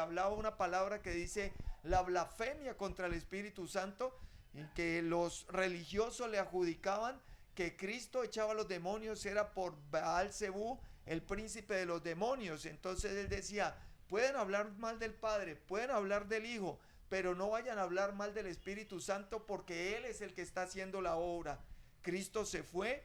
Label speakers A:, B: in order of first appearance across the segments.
A: hablaba una palabra que dice la blasfemia contra el Espíritu Santo, en que los religiosos le adjudicaban que Cristo echaba a los demonios, era por Baal-Zebú, el príncipe de los demonios. Entonces él decía, pueden hablar mal del Padre, pueden hablar del Hijo, pero no vayan a hablar mal del Espíritu Santo, porque Él es el que está haciendo la obra. Cristo se fue,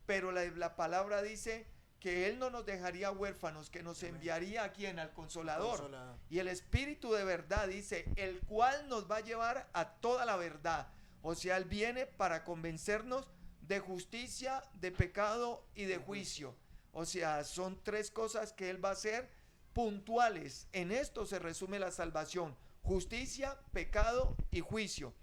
A: pero la palabra dice que Él no nos dejaría huérfanos, que nos enviaría a quien, al Consolador. Y el Espíritu de verdad dice, el cual nos va a llevar a toda la verdad. O sea, Él viene para convencernos de justicia, de pecado y de juicio. O sea, son tres cosas que Él va a hacer puntuales. En esto se resume la salvación: justicia, pecado y juicio.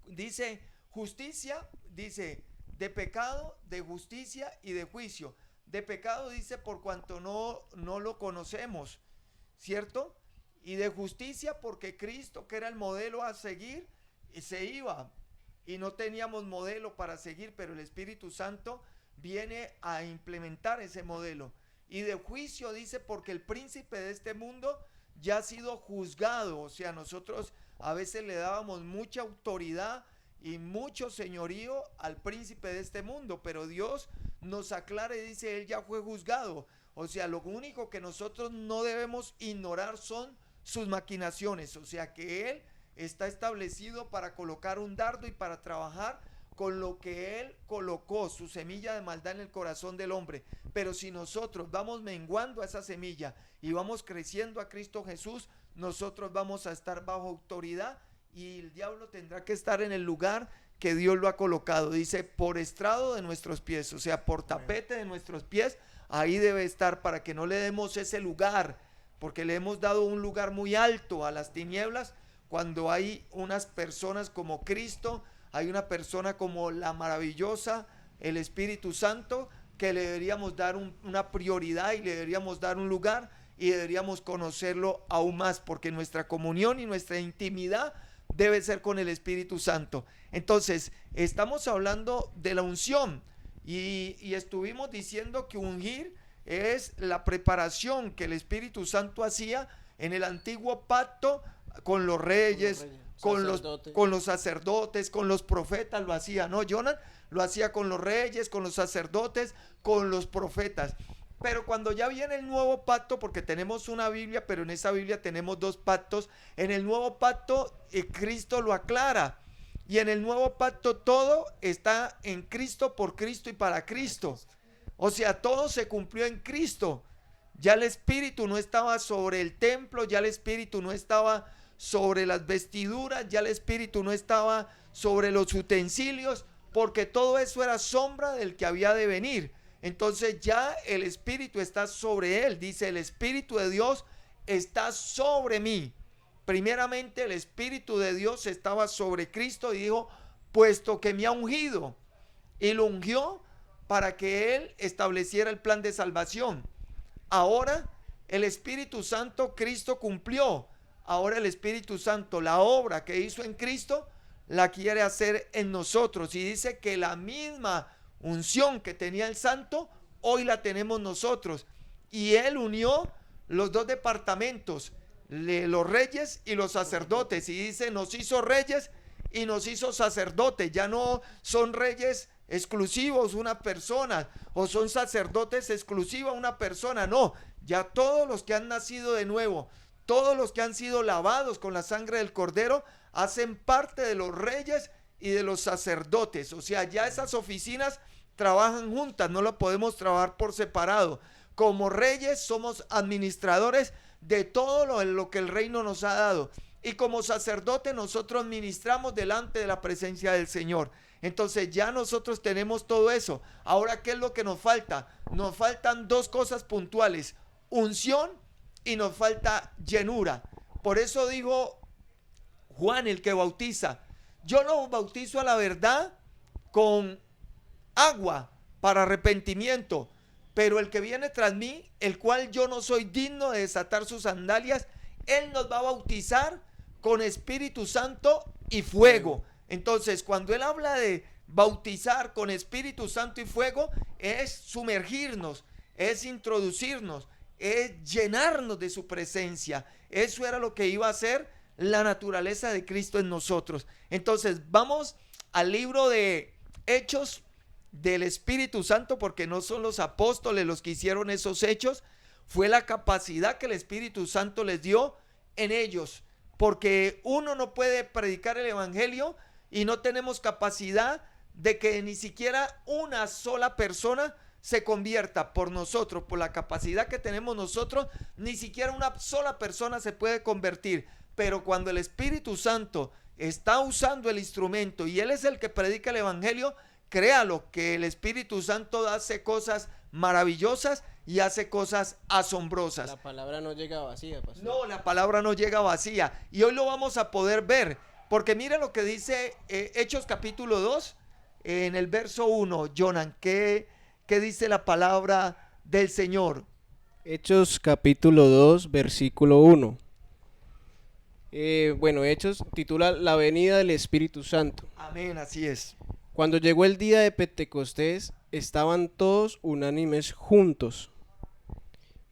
A: Dice justicia, dice de pecado, de justicia y de juicio. De pecado dice por cuanto no lo conocemos, ¿cierto? Y de justicia porque Cristo, que era el modelo a seguir, se iba y no teníamos modelo para seguir, pero el Espíritu Santo viene a implementar ese modelo. Y de juicio dice porque el príncipe de este mundo ya ha sido juzgado. O sea, nosotros a veces le dábamos mucha autoridad y mucho señorío al príncipe de este mundo, pero Dios nos aclara y dice, él ya fue juzgado. O sea, lo único que nosotros no debemos ignorar son sus maquinaciones. O sea, que él está establecido para colocar un dardo y para trabajar con lo que él colocó, su semilla de maldad en el corazón del hombre. Pero si nosotros vamos menguando a esa semilla y vamos creciendo a Cristo Jesús, nosotros vamos a estar bajo autoridad y el diablo tendrá que estar en el lugar que Dios lo ha colocado. Dice, por estrado de nuestros pies, o sea, por tapete de nuestros pies, ahí debe estar, para que no le demos ese lugar, porque le hemos dado un lugar muy alto a las tinieblas, cuando hay unas personas como Cristo, hay una persona como la maravillosa, el Espíritu Santo, que le deberíamos dar una prioridad y le deberíamos dar un lugar y deberíamos conocerlo aún más, porque nuestra comunión y nuestra intimidad debe ser con el Espíritu Santo. Entonces, estamos hablando de la unción y estuvimos diciendo que ungir es la preparación que el Espíritu Santo hacía en el antiguo pacto con los reyes, con los sacerdotes, con los profetas lo hacía, ¿no? Jonás lo hacía con los reyes, con los sacerdotes, con los profetas. Pero cuando ya viene el nuevo pacto, porque tenemos una Biblia, pero en esa Biblia tenemos dos pactos, en el nuevo pacto Cristo lo aclara. Y en el nuevo pacto todo está en Cristo, por Cristo y para Cristo. O sea, todo se cumplió en Cristo. Ya el Espíritu no estaba sobre el templo, ya el Espíritu no estaba sobre las vestiduras, ya el Espíritu no estaba sobre los utensilios, porque todo eso era sombra del que había de venir. Entonces ya el Espíritu está sobre él. Dice, el Espíritu de Dios está sobre mí. Primeramente el Espíritu de Dios estaba sobre Cristo y dijo, puesto que me ha ungido. Y lo ungió para que él estableciera el plan de salvación. Ahora el Espíritu Santo, Cristo cumplió. Ahora el Espíritu Santo, la obra que hizo en Cristo, la quiere hacer en nosotros. Y dice que la misma unción que tenía el santo, hoy la tenemos nosotros. Y él unió los dos departamentos, los reyes y los sacerdotes. Y dice, nos hizo reyes y nos hizo sacerdotes. Ya no son reyes exclusivos una persona, o son sacerdotes exclusivos una persona. No, ya todos los que han nacido de nuevo, todos los que han sido lavados con la sangre del Cordero, hacen parte de los reyes y de los sacerdotes. O sea, ya esas oficinas trabajan juntas, no lo podemos trabajar por separado. Como reyes somos administradores de todo lo que el reino nos ha dado. Y como sacerdote nosotros ministramos delante de la presencia del Señor. Entonces ya nosotros tenemos todo eso. Ahora, ¿qué es lo que nos falta? Nos faltan dos cosas puntuales: unción y nos falta llenura. Por eso dijo Juan, el que bautiza, yo no bautizo a la verdad con agua para arrepentimiento, pero el que viene tras mí, el cual yo no soy digno de desatar sus sandalias, él nos va a bautizar con Espíritu Santo y fuego. Entonces, cuando él habla de bautizar con Espíritu Santo y fuego, es sumergirnos, es introducirnos, es llenarnos de su presencia. Eso era lo que iba a hacer la naturaleza de Cristo en nosotros. Entonces vamos al libro de Hechos del Espíritu Santo, porque no son los apóstoles los que hicieron esos hechos, fue la capacidad que el Espíritu Santo les dio en ellos, porque uno no puede predicar el evangelio y no tenemos capacidad de que ni siquiera una sola persona se convierta por nosotros, por la capacidad que tenemos nosotros. Ni siquiera una sola persona se puede convertir, pero cuando el Espíritu Santo está usando el instrumento y Él es el que predica el evangelio, créalo que el Espíritu Santo hace cosas maravillosas y hace cosas asombrosas.
B: La palabra no llega vacía, pastor.
A: No, la palabra no llega vacía. Y hoy lo vamos a poder ver, porque mira lo que dice Hechos capítulo 2, en el verso 1. Jonan, ¿qué dice la palabra del Señor?
B: Hechos capítulo 2, versículo 1. Hechos titula La venida del Espíritu Santo.
A: Amén, así es.
B: Cuando llegó el día de Pentecostés, estaban todos unánimes juntos.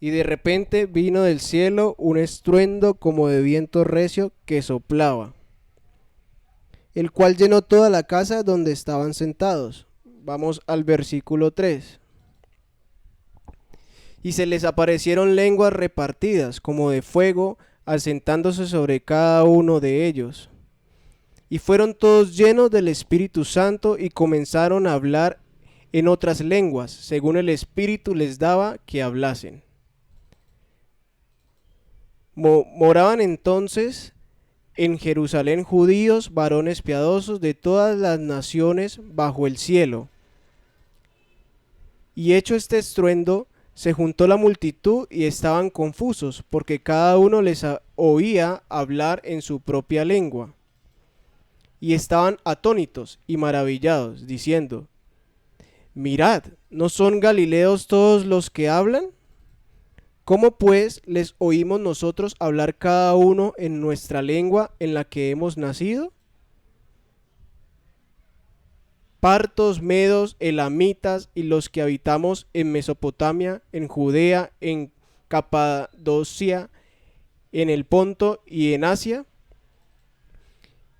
B: Y de repente vino del cielo un estruendo como de viento recio que soplaba, el cual llenó toda la casa donde estaban sentados. Vamos al versículo 3. Y se les aparecieron lenguas repartidas como de fuego, asentándose sobre cada uno de ellos. Y fueron todos llenos del Espíritu Santo y comenzaron a hablar en otras lenguas, según el Espíritu les daba que hablasen. Moraban entonces en Jerusalén judíos, varones piadosos de todas las naciones bajo el cielo. Y hecho este estruendo, se juntó la multitud y estaban confusos, porque cada uno les oía hablar en su propia lengua. Y estaban atónitos y maravillados, diciendo: Mirad, ¿no son galileos todos los que hablan? ¿Cómo pues les oímos nosotros hablar cada uno en nuestra lengua en la que hemos nacido? Partos, medos, elamitas y los que habitamos en Mesopotamia, en Judea, en Capadocia, en el Ponto y en Asia,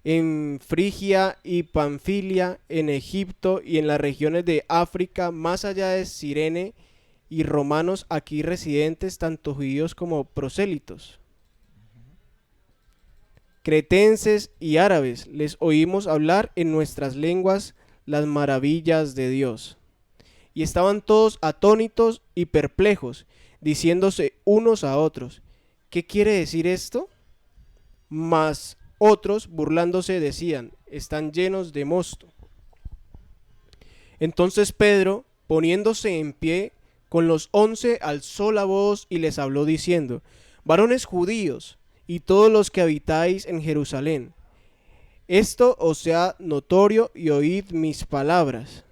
B: en Frigia y Panfilia, en Egipto y en las regiones de África, más allá de Cirene, y romanos aquí residentes, tanto judíos como prosélitos. Cretenses y árabes, les oímos hablar en nuestras lenguas las maravillas de Dios. Y estaban todos atónitos y perplejos, diciéndose unos a otros: ¿qué quiere decir esto? Mas otros, burlándose, decían: están llenos de mosto. Entonces Pedro, poniéndose en pie con los 11, alzó la voz y les habló diciendo: varones judíos y todos los que habitáis en Jerusalén, esto os sea notorio y oíd mis palabras.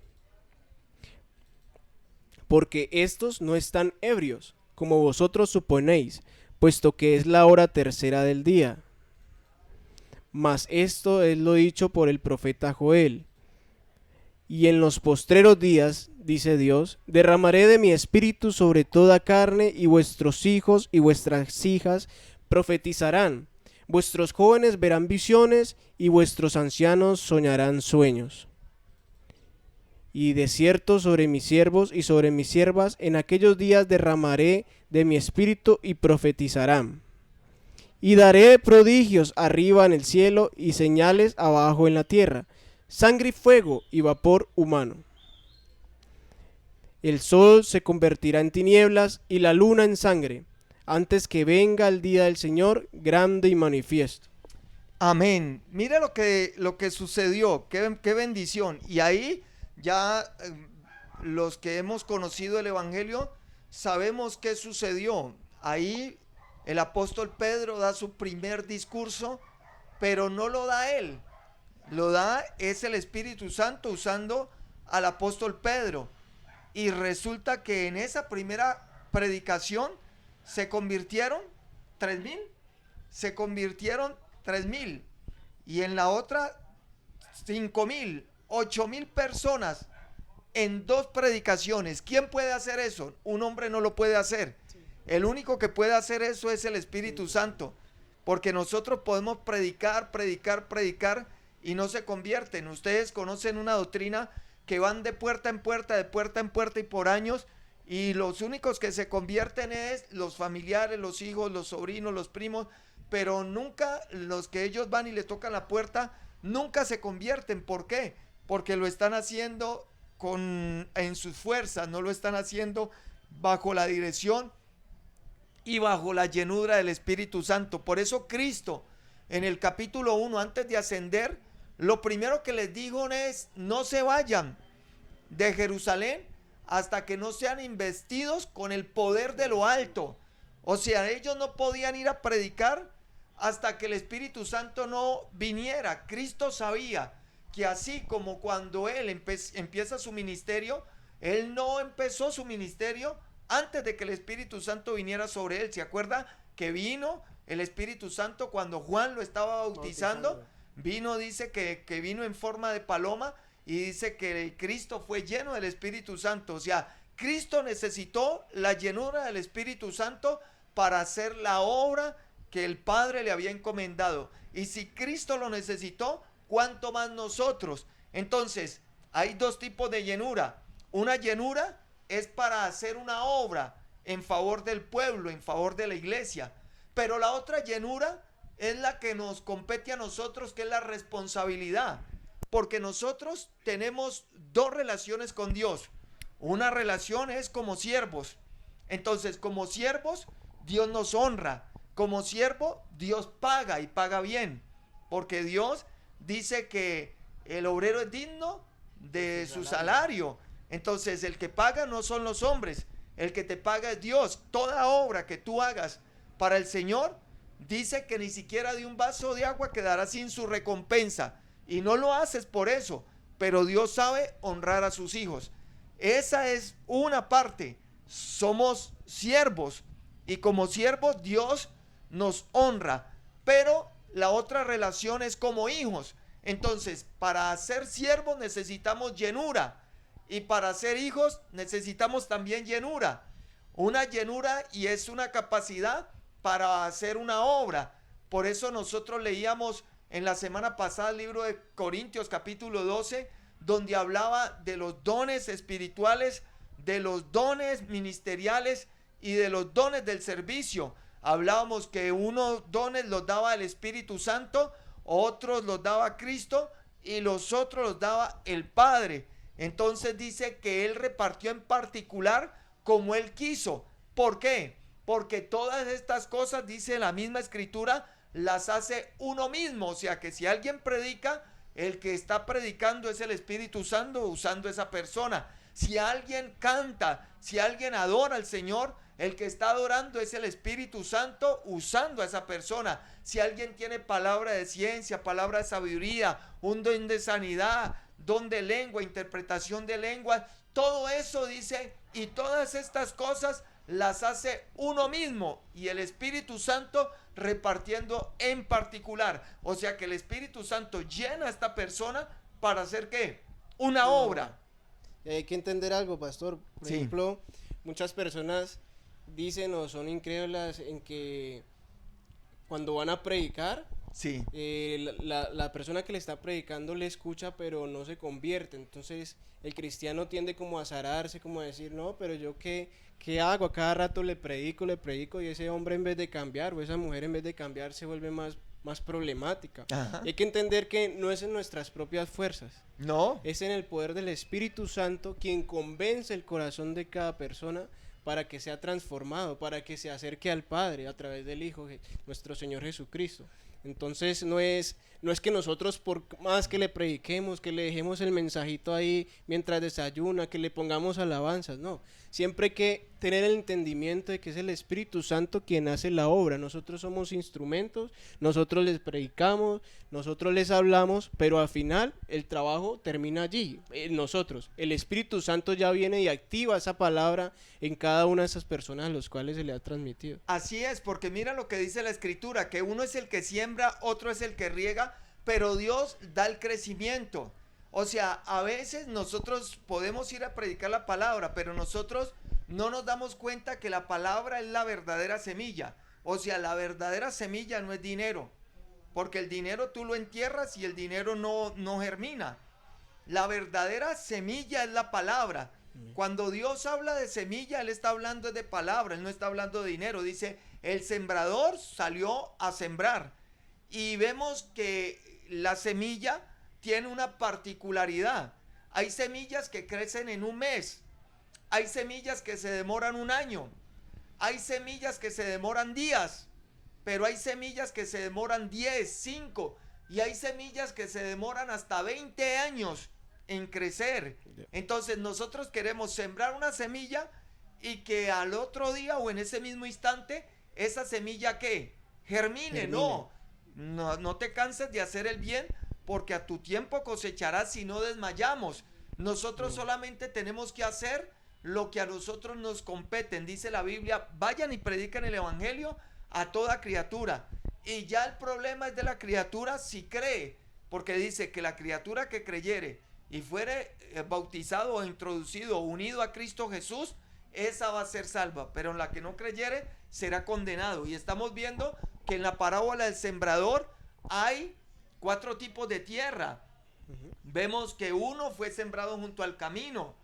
B: Porque estos no están ebrios, como vosotros suponéis, puesto que es la hora tercera del día. Mas esto es lo dicho por el profeta Joel. Y en los postreros días, dice Dios, derramaré de mi espíritu sobre toda carne, y vuestros hijos y vuestras hijas profetizarán, vuestros jóvenes verán visiones, y vuestros ancianos soñarán sueños. Y de cierto sobre mis siervos y sobre mis siervas en aquellos días derramaré de mi espíritu y profetizarán. Y daré prodigios arriba en el cielo y señales abajo en la tierra, sangre y fuego y vapor humano. El sol se convertirá en tinieblas y la luna en sangre, antes que venga el día del Señor grande y manifiesto.
A: Amén. Mira lo que sucedió, qué bendición. Y ahí ya los que hemos conocido el Evangelio sabemos qué sucedió. Ahí el apóstol Pedro da su primer discurso, pero no lo da él. Lo da es el Espíritu Santo usando al apóstol Pedro. Y resulta que en esa primera predicación se convirtieron 3,000. Se convirtieron 3,000. Y en la otra 5,000, 8,000 personas en 2 predicaciones. ¿Quién puede hacer eso? Un hombre no lo puede hacer. El único que puede hacer eso es el Espíritu Santo, porque nosotros podemos predicar, predicar, predicar y no se convierten. Ustedes conocen una doctrina que van de puerta en puerta, de puerta en puerta y por años, y los únicos que se convierten es los familiares, los hijos, los sobrinos, los primos, pero nunca los que ellos van y le tocan la puerta, nunca se convierten. ¿Por qué? Porque lo están haciendo en sus fuerzas, no lo están haciendo bajo la dirección y bajo la llenura del Espíritu Santo. Por eso Cristo, en el capítulo 1, antes de ascender, lo primero que les dijo es: no se vayan de Jerusalén hasta que no sean investidos con el poder de lo alto. O sea, ellos no podían ir a predicar hasta que el Espíritu Santo no viniera. Cristo sabía que así como cuando Él empieza su ministerio, Él no empezó su ministerio antes de que el Espíritu Santo viniera sobre Él. ¿Se acuerda que vino el Espíritu Santo cuando Juan lo estaba bautizando? Vino, dice que vino en forma de paloma, y dice que Cristo fue lleno del Espíritu Santo. O sea, Cristo necesitó la llenura del Espíritu Santo para hacer la obra que el Padre le había encomendado. Y si Cristo lo necesitó, ¿cuánto más nosotros? Entonces, hay dos tipos de llenura. Una llenura es para hacer una obra en favor del pueblo, en favor de la iglesia. Pero la otra llenura es la que nos compete a nosotros, que es la responsabilidad. Porque nosotros tenemos dos relaciones con Dios. Una relación es como siervos. Entonces, como siervos, Dios nos honra. Como siervo, Dios paga, y paga bien. Porque Dios dice que el obrero es digno de su salario. Entonces, el que paga no son los hombres, el que te paga es Dios. Toda obra que tú hagas para el Señor, dice que ni siquiera de un vaso de agua quedará sin su recompensa. Y no lo haces por eso, pero Dios sabe honrar a sus hijos. Esa es una parte. Somos siervos, y como siervos Dios nos honra. Pero la otra relación es como hijos. Entonces, para ser siervos necesitamos llenura, y para ser hijos necesitamos también llenura. Una llenura, y es una capacidad para hacer una obra. Por eso nosotros leíamos en la semana pasada el libro de Corintios capítulo 12, donde hablaba de los dones espirituales, de los dones ministeriales y de los dones del servicio. Hablábamos que unos dones los daba el Espíritu Santo, otros los daba Cristo y los otros los daba el Padre. Entonces dice que Él repartió en particular como Él quiso. ¿Por qué? Porque todas estas cosas, dice la misma Escritura, las hace uno mismo. O sea que si alguien predica, el que está predicando es el Espíritu Santo usando esa persona. Si alguien canta, si alguien adora al Señor, el que está adorando es el Espíritu Santo usando a esa persona. Si alguien tiene palabra de ciencia, palabra de sabiduría, un don de sanidad, don de lengua, interpretación de lenguas, todo eso dice, y todas estas cosas las hace uno mismo, y el Espíritu Santo repartiendo en particular. O sea que el Espíritu Santo llena a esta persona para hacer ¿qué? Una obra.
B: Y hay que entender algo, pastor. Por ejemplo, muchas personas dicen o son incrédulas en que cuando van a predicar, la persona que le está predicando le escucha pero no se convierte. Entonces el cristiano tiende como a azararse, como a decir, no, pero yo qué hago, a cada rato le predico, y ese hombre en vez de cambiar, o esa mujer en vez de cambiar, se vuelve más problemática. Hay que entender que no es en nuestras propias fuerzas,
A: no,
B: es en el poder del Espíritu Santo quien convence el corazón de cada persona para que sea transformado, para que se acerque al Padre a través del Hijo, nuestro Señor Jesucristo. Entonces no es que nosotros, por más que le prediquemos, que le dejemos el mensajito ahí mientras desayuna, que le pongamos alabanzas, no. Siempre hay que tener el entendimiento de que es el Espíritu Santo quien hace la obra. Nosotros somos instrumentos, nosotros les predicamos, nosotros les hablamos, pero al final el trabajo termina allí, en nosotros. El Espíritu Santo ya viene y activa esa palabra en cada una de esas personas a las cuales se le ha transmitido.
A: Así es, porque mira lo que dice la Escritura, que uno es el que siembra, otro es el que riega, pero Dios da el crecimiento. O sea, a veces nosotros podemos ir a predicar la palabra, pero nosotros no nos damos cuenta que la palabra es la verdadera semilla. O sea, la verdadera semilla no es dinero, porque el dinero tú lo entierras y el dinero no germina. La verdadera semilla es la palabra. Cuando Dios habla de semilla, Él está hablando de palabra, Él no está hablando de dinero. Dice, el sembrador salió a sembrar. Y vemos que la semilla tiene una particularidad. Hay semillas que crecen en un mes. Hay semillas que se demoran un año. Hay semillas que se demoran días. Pero hay semillas que se demoran 10, 5. Y hay semillas que se demoran hasta 20 años en crecer. Entonces nosotros queremos sembrar una semilla y que al otro día o en ese mismo instante esa semilla ¿qué? Germine. No te canses de hacer el bien, porque a tu tiempo cosecharás si no desmayamos. Nosotros solamente tenemos que hacer lo que a nosotros nos competen. Dice la Biblia, vayan y predican el evangelio a toda criatura. Y ya el problema es de la criatura si cree, porque dice que la criatura que creyere y fuere bautizado o introducido o unido a Cristo Jesús, esa va a ser salva, pero en la que no creyere será condenado. Y estamos viendo que en la parábola del sembrador hay 4 tipos de tierra. Vemos que uno fue sembrado junto al camino,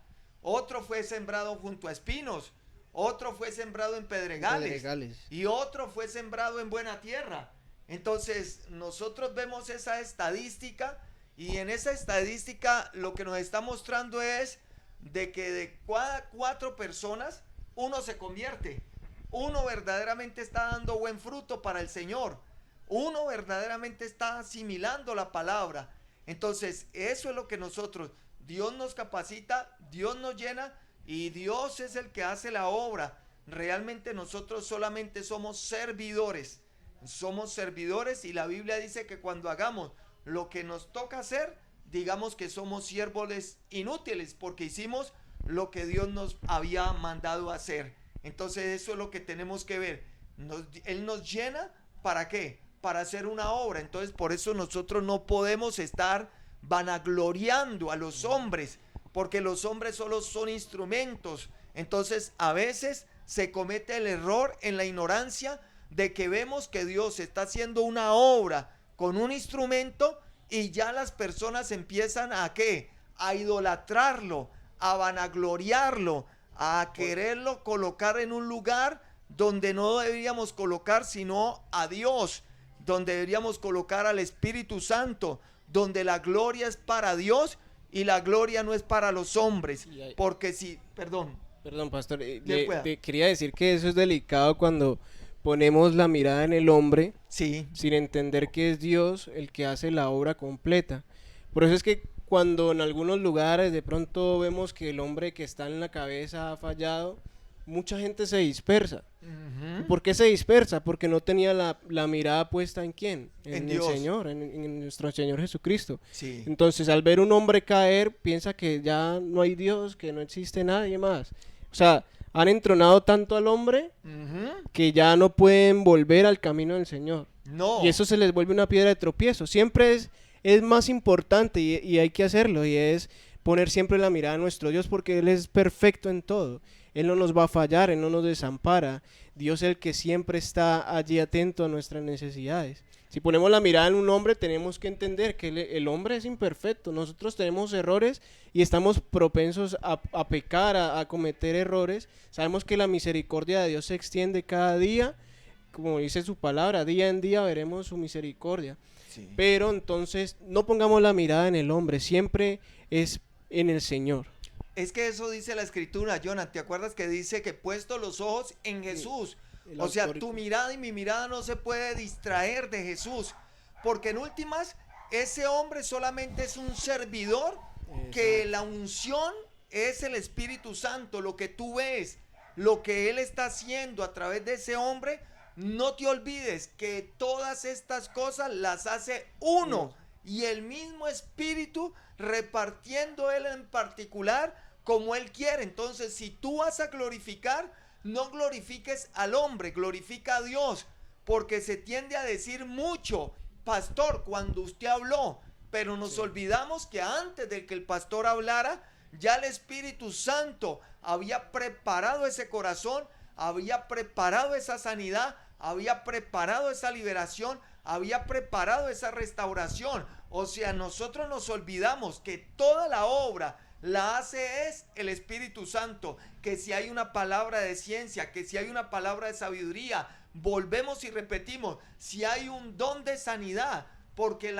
A: otro fue sembrado junto a espinos, otro fue sembrado en pedregales. Y otro fue sembrado en buena tierra. Entonces nosotros vemos esa estadística, y en esa estadística lo que nos está mostrando es de que de cada 4 personas, uno se convierte. Uno verdaderamente está dando buen fruto para el Señor. Uno verdaderamente está asimilando la palabra. Entonces, eso es lo que nosotros, Dios nos capacita, Dios nos llena y Dios es el que hace la obra. Realmente nosotros solamente somos servidores. Somos servidores, y la Biblia dice que cuando hagamos lo que nos toca hacer, digamos que somos siervos inútiles, porque hicimos lo que Dios nos había mandado hacer. Entonces eso es lo que tenemos que ver. Él nos llena, ¿para qué? Para hacer una obra. Entonces por eso nosotros no podemos estar vanagloriando a los hombres, porque los hombres solo son instrumentos. Entonces a veces se comete el error en la ignorancia de que vemos que Dios está haciendo una obra con un instrumento y ya las personas empiezan a ¿qué? A idolatrarlo, a vanagloriarlo, a quererlo colocar en un lugar donde no deberíamos colocar sino a Dios, donde deberíamos colocar al Espíritu Santo, donde la gloria es para Dios y la gloria no es para los hombres. Porque si, perdón,
B: pastor, quería decir que eso es delicado cuando ponemos la mirada en el hombre,
A: sí,
B: sin entender que es Dios el que hace la obra completa. Por eso es que cuando en algunos lugares de pronto vemos que el hombre que está en la cabeza ha fallado, mucha gente se dispersa. ¿Por qué se dispersa? Porque no tenía la mirada puesta ¿en quién? En el Señor, en nuestro Señor Jesucristo.
A: Sí.
B: Entonces, al ver un hombre caer, piensa que ya no hay Dios, que no existe nadie más. O sea, han entronado tanto al hombre que ya no pueden volver al camino del Señor.
A: No.
B: Y eso se les vuelve una piedra de tropiezo. Siempre es más importante y hay que hacerlo, y es poner siempre la mirada a nuestro Dios, porque Él es perfecto en todo. Él no nos va a fallar, Él no nos desampara. Dios es el que siempre está allí atento a nuestras necesidades. Si ponemos la mirada en un hombre, tenemos que entender que el hombre es imperfecto. Nosotros tenemos errores y estamos propensos a pecar, a cometer errores. Sabemos que la misericordia de Dios se extiende cada día. Como dice su palabra, día en día veremos su misericordia. Sí. Pero entonces no pongamos la mirada en el hombre, siempre es en el Señor.
A: Es que eso dice la Escritura, Jonathan. ¿Te acuerdas que dice que puesto los ojos en Jesús? O sea, tu mirada y mi mirada no se puede distraer de Jesús, porque en últimas ese hombre solamente es un servidor. Exacto. Que la unción es el Espíritu Santo, lo que tú ves, lo que Él está haciendo a través de ese hombre. No te olvides que todas estas cosas las hace uno, y el mismo Espíritu repartiendo Él en particular como Él quiere. Entonces, si tú vas a glorificar, no glorifiques al hombre, glorifica a Dios, porque se tiende a decir mucho, pastor, cuando usted habló, pero nos olvidamos que antes de que el pastor hablara, Ya el Espíritu Santo había preparado ese corazón, había preparado esa sanidad, había preparado esa liberación, había preparado esa restauración. O sea, nosotros nos olvidamos que toda la obra la hace es el Espíritu Santo, que si hay una palabra de ciencia, que si hay una palabra de sabiduría, volvemos y repetimos, si hay un don de sanidad, porque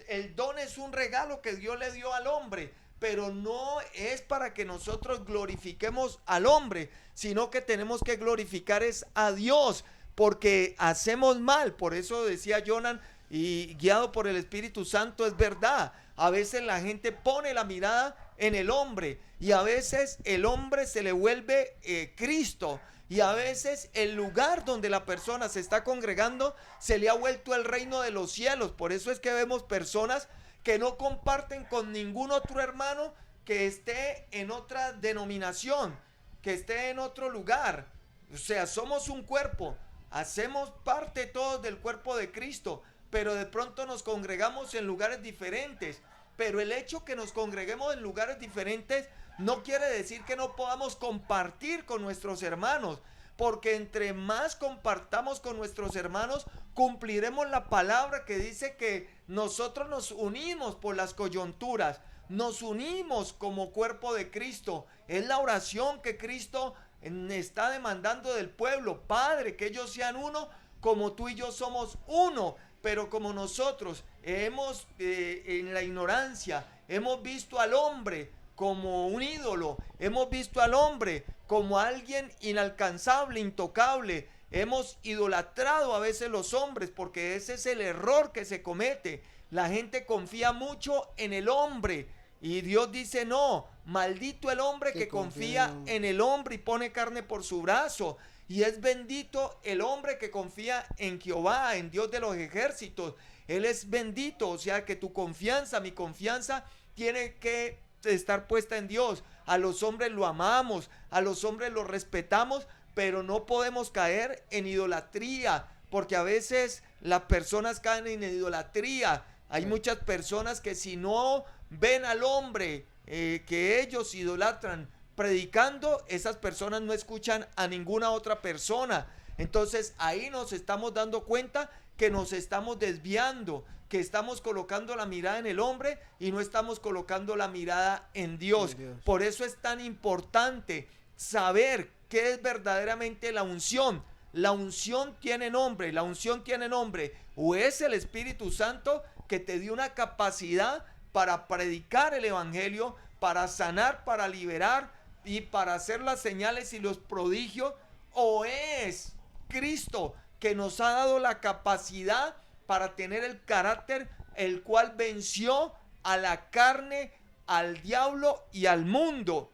A: el don es un regalo que Dios le dio al hombre, pero no es para que nosotros glorifiquemos al hombre, sino que tenemos que glorificar es a Dios, porque hacemos mal. Por eso decía Jonan, y guiado por el Espíritu Santo, es verdad, a veces la gente pone la mirada en el hombre y a veces el hombre se le vuelve Cristo, y a veces el lugar donde la persona se está congregando se le ha vuelto el reino de los cielos. Por eso es que vemos personas que no comparten con ningún otro hermano que esté en otra denominación, que esté en otro lugar. O sea, somos un cuerpo, hacemos parte todos del cuerpo de Cristo, pero de pronto nos congregamos en lugares diferentes. Pero el hecho que nos congreguemos en lugares diferentes no quiere decir que no podamos compartir con nuestros hermanos, porque entre más compartamos con nuestros hermanos, cumpliremos la palabra que dice que nosotros nos unimos por las coyunturas, nos unimos como cuerpo de Cristo. Es la oración que Cristo está demandando del pueblo: Padre, que ellos sean uno como tú y yo somos uno. Pero como nosotros hemos, en la ignorancia, hemos visto al hombre como un ídolo, hemos visto al hombre como alguien inalcanzable, intocable, hemos idolatrado a veces los hombres, porque ese es el error que se comete. La gente confía mucho en el hombre y Dios dice: no, maldito el hombre que confía en el hombre y pone carne por su brazo. Y es bendito el hombre que confía en Jehová, en Dios de los ejércitos. Él es bendito. O sea que tu confianza, mi confianza, tiene que estar puesta en Dios. A los hombres lo amamos, a los hombres lo respetamos, pero no podemos caer en idolatría, porque a veces las personas caen en idolatría. Hay muchas personas que si no ven al hombre que ellos idolatran predicando, esas personas no escuchan a ninguna otra persona. Entonces ahí nos estamos dando cuenta que nos estamos desviando, que estamos colocando la mirada en el hombre y no estamos colocando la mirada en Dios. Por eso es tan importante saber qué es verdaderamente la unción. La unción tiene nombre, la unción tiene nombre. O es el Espíritu Santo que te dio una capacidad para predicar el evangelio, para sanar, para liberar y para hacer las señales y los prodigios, o es Cristo que nos ha dado la capacidad para tener el carácter el cual venció a la carne, al diablo y al mundo.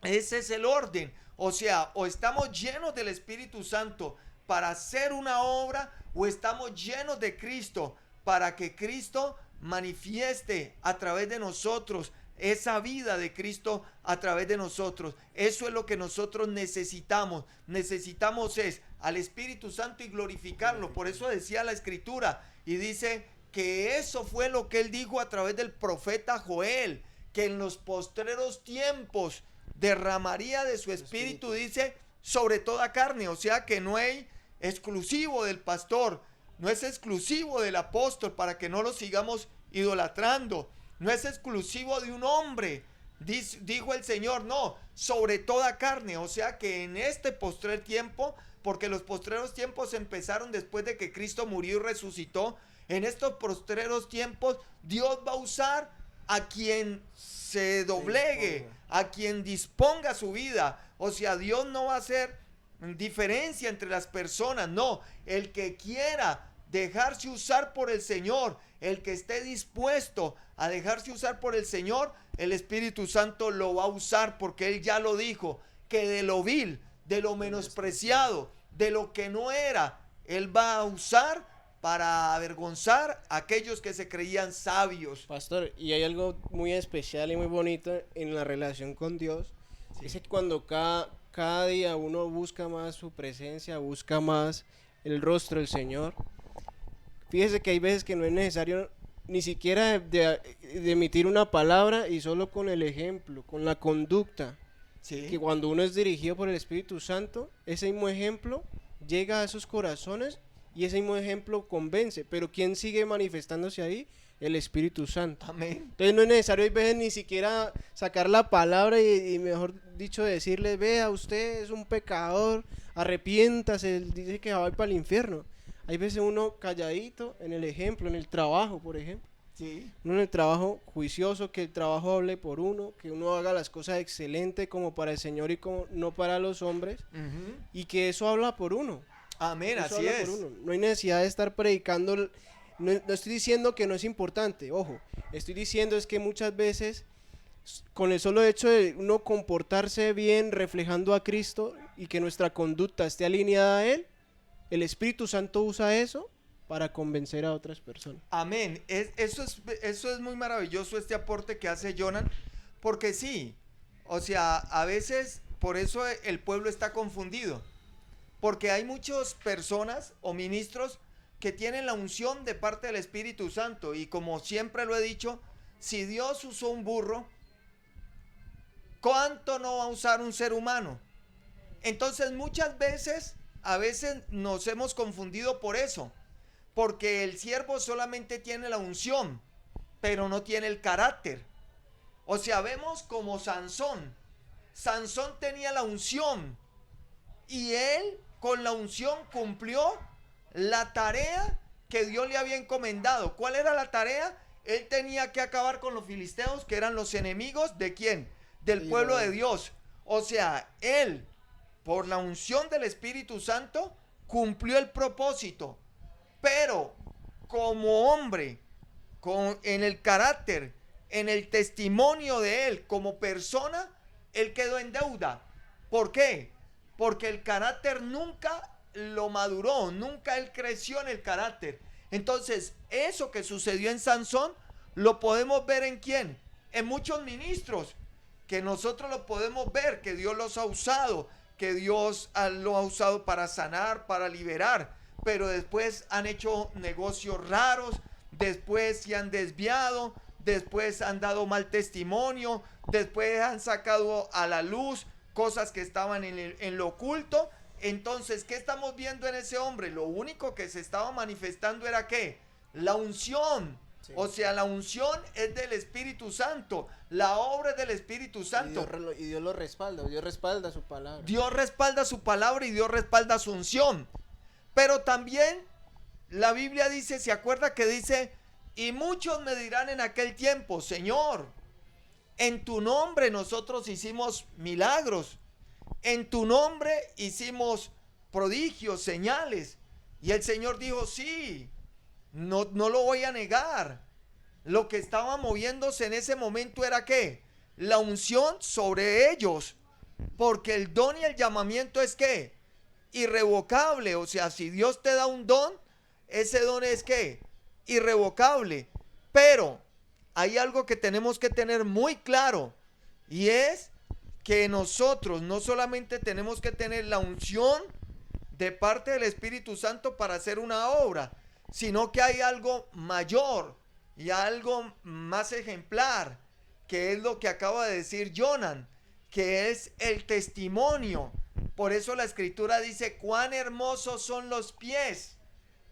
A: Ese es el orden. O sea, o estamos llenos del Espíritu Santo para hacer una obra, o estamos llenos de Cristo para que Cristo manifieste a través de nosotros esa vida de Cristo a través de nosotros. Eso es lo que nosotros necesitamos. Necesitamos es al Espíritu Santo y glorificarlo. Por eso decía la Escritura, y dice que eso fue lo que él dijo a través del profeta Joel, que en los postreros tiempos derramaría de su espíritu, dice, sobre toda carne. O sea que no es exclusivo del pastor, no es exclusivo del apóstol, para que no lo sigamos idolatrando. No es exclusivo de un hombre, dijo el Señor, no, sobre toda carne. O sea que en este postrer tiempo, porque los postreros tiempos empezaron después de que Cristo murió y resucitó, en estos postreros tiempos Dios va a usar a quien se doblegue, a quien disponga su vida. O sea, Dios no va a hacer diferencia entre las personas, no, el que quiera dejarse usar por el Señor, el que esté dispuesto a dejarse usar por el Señor, el Espíritu Santo lo va a usar, porque Él ya lo dijo, que de lo vil, de lo menospreciado, de lo que no era, Él va a usar para avergonzar a aquellos que se creían sabios.
B: Pastor, y hay algo muy especial y muy bonito en la relación con Dios, es que cuando cada día uno busca más su presencia, busca más el rostro del Señor. Fíjese que hay veces que no es necesario ni siquiera de emitir una palabra y solo con el ejemplo, con la conducta.
A: Sí.
B: Que cuando uno es dirigido por el Espíritu Santo, ese mismo ejemplo llega a esos corazones y ese mismo ejemplo convence. Pero ¿quién sigue manifestándose ahí? El Espíritu Santo.
A: Amén.
B: Entonces no es necesario a veces ni siquiera sacar la palabra y mejor dicho decirle, vea, usted es un pecador, arrepiéntase, él dice que va a ir para el infierno. Hay veces uno calladito en el ejemplo, en el trabajo, por ejemplo.
A: Sí.
B: Uno en el trabajo juicioso, que el trabajo hable por uno, que uno haga las cosas excelente como para el Señor y como, no para los hombres, y que eso habla por uno.
A: Amén,
B: Eso
A: así
B: habla
A: es.
B: por uno. No hay necesidad de estar predicando, no estoy diciendo que no es importante, ojo, estoy diciendo es que muchas veces con el solo hecho de uno comportarse bien reflejando a Cristo y que nuestra conducta esté alineada a Él, el Espíritu Santo usa eso para convencer a otras personas.
A: Amén. Eso es muy maravilloso este aporte que hace Jonan, porque sí, o sea, a veces por eso el pueblo está confundido, porque hay muchas personas o ministros que tienen la unción de parte del Espíritu Santo y como siempre lo he dicho, si Dios usó un burro, ¿cuánto no va a usar un ser humano? Entonces muchas veces, a veces nos hemos confundido por eso. Porque el siervo solamente tiene la unción, pero no tiene el carácter. O sea, vemos como Sansón. Sansón tenía la unción y él con la unción cumplió la tarea que Dios le había encomendado. ¿Cuál era la tarea? Él tenía que acabar con los filisteos, que eran los enemigos de ¿quién? Del pueblo de Dios. O sea, él, por la unción del Espíritu Santo, cumplió el propósito. Pero como hombre, en el carácter, en el testimonio de él como persona, él quedó en deuda. ¿Por qué? Porque el carácter nunca lo maduró, nunca él creció en el carácter. Entonces, eso que sucedió en Sansón, lo podemos ver en quién, en muchos ministros, que nosotros lo podemos ver, que Dios los ha usado, que Dios lo ha usado para sanar, para liberar. Pero después han hecho negocios raros, después se han desviado, después han dado mal testimonio, después han sacado a la luz cosas que estaban en lo oculto. Entonces, ¿qué estamos viendo en ese hombre? Lo único que se estaba manifestando era ¿qué? La unción. Sí. O sea, la unción es del Espíritu Santo, la obra es del Espíritu Santo.
B: Y Dios lo respalda, Dios respalda su palabra.
A: Dios respalda su palabra y Dios respalda su unción. Pero también la Biblia dice, ¿se acuerda que dice? Y muchos me dirán en aquel tiempo, Señor, en tu nombre nosotros hicimos milagros, en tu nombre hicimos prodigios, señales. Y el Señor dijo, sí, no lo voy a negar. Lo que estaba moviéndose en ese momento era ¿qué? La unción sobre ellos. Porque el don y el llamamiento es ¿qué? Irrevocable. O sea, si Dios te da un don, ese don es ¿qué? Irrevocable. Pero hay algo que tenemos que tener muy claro, y es que nosotros no solamente tenemos que tener la unción de parte del Espíritu Santo para hacer una obra, sino que hay algo mayor y algo más ejemplar, que es lo que acaba de decir Jonan, que es el testimonio. Por eso la Escritura dice, cuán hermosos son los pies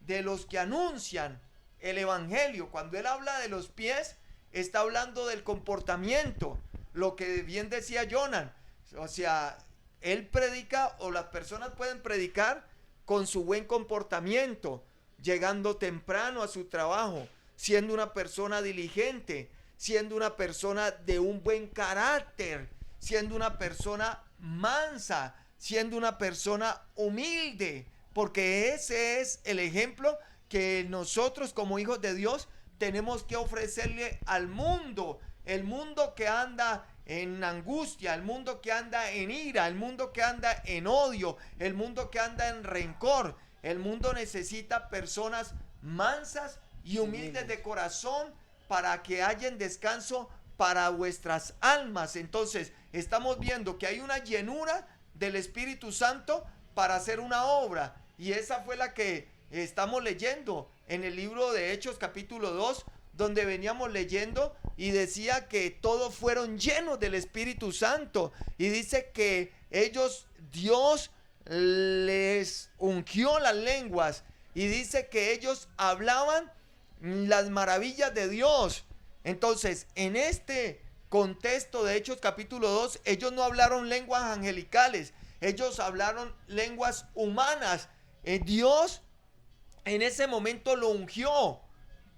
A: de los que anuncian el Evangelio. Cuando él habla de los pies, está hablando del comportamiento, lo que bien decía Jonan. O sea, él predica, o las personas pueden predicar con su buen comportamiento, llegando temprano a su trabajo, siendo una persona diligente, siendo una persona de un buen carácter, siendo una persona mansa, siendo una persona humilde, porque ese es el ejemplo que nosotros como hijos de Dios tenemos que ofrecerle al mundo, el mundo que anda en angustia, el mundo que anda en ira, el mundo que anda en odio, el mundo que anda en rencor. El mundo necesita personas mansas y humildes de corazón para que haya descanso para vuestras almas. Entonces, estamos viendo que hay una llenura del Espíritu Santo para hacer una obra, y esa fue la que estamos leyendo en el libro de Hechos capítulo 2, donde veníamos leyendo y decía que todos fueron llenos del Espíritu Santo. Y dice que Dios les ungió las lenguas y dice que ellos hablaban las maravillas de Dios. Entonces, en este contexto de Hechos capítulo 2, ellos no hablaron lenguas angelicales, ellos hablaron lenguas humanas. Dios en ese momento lo ungió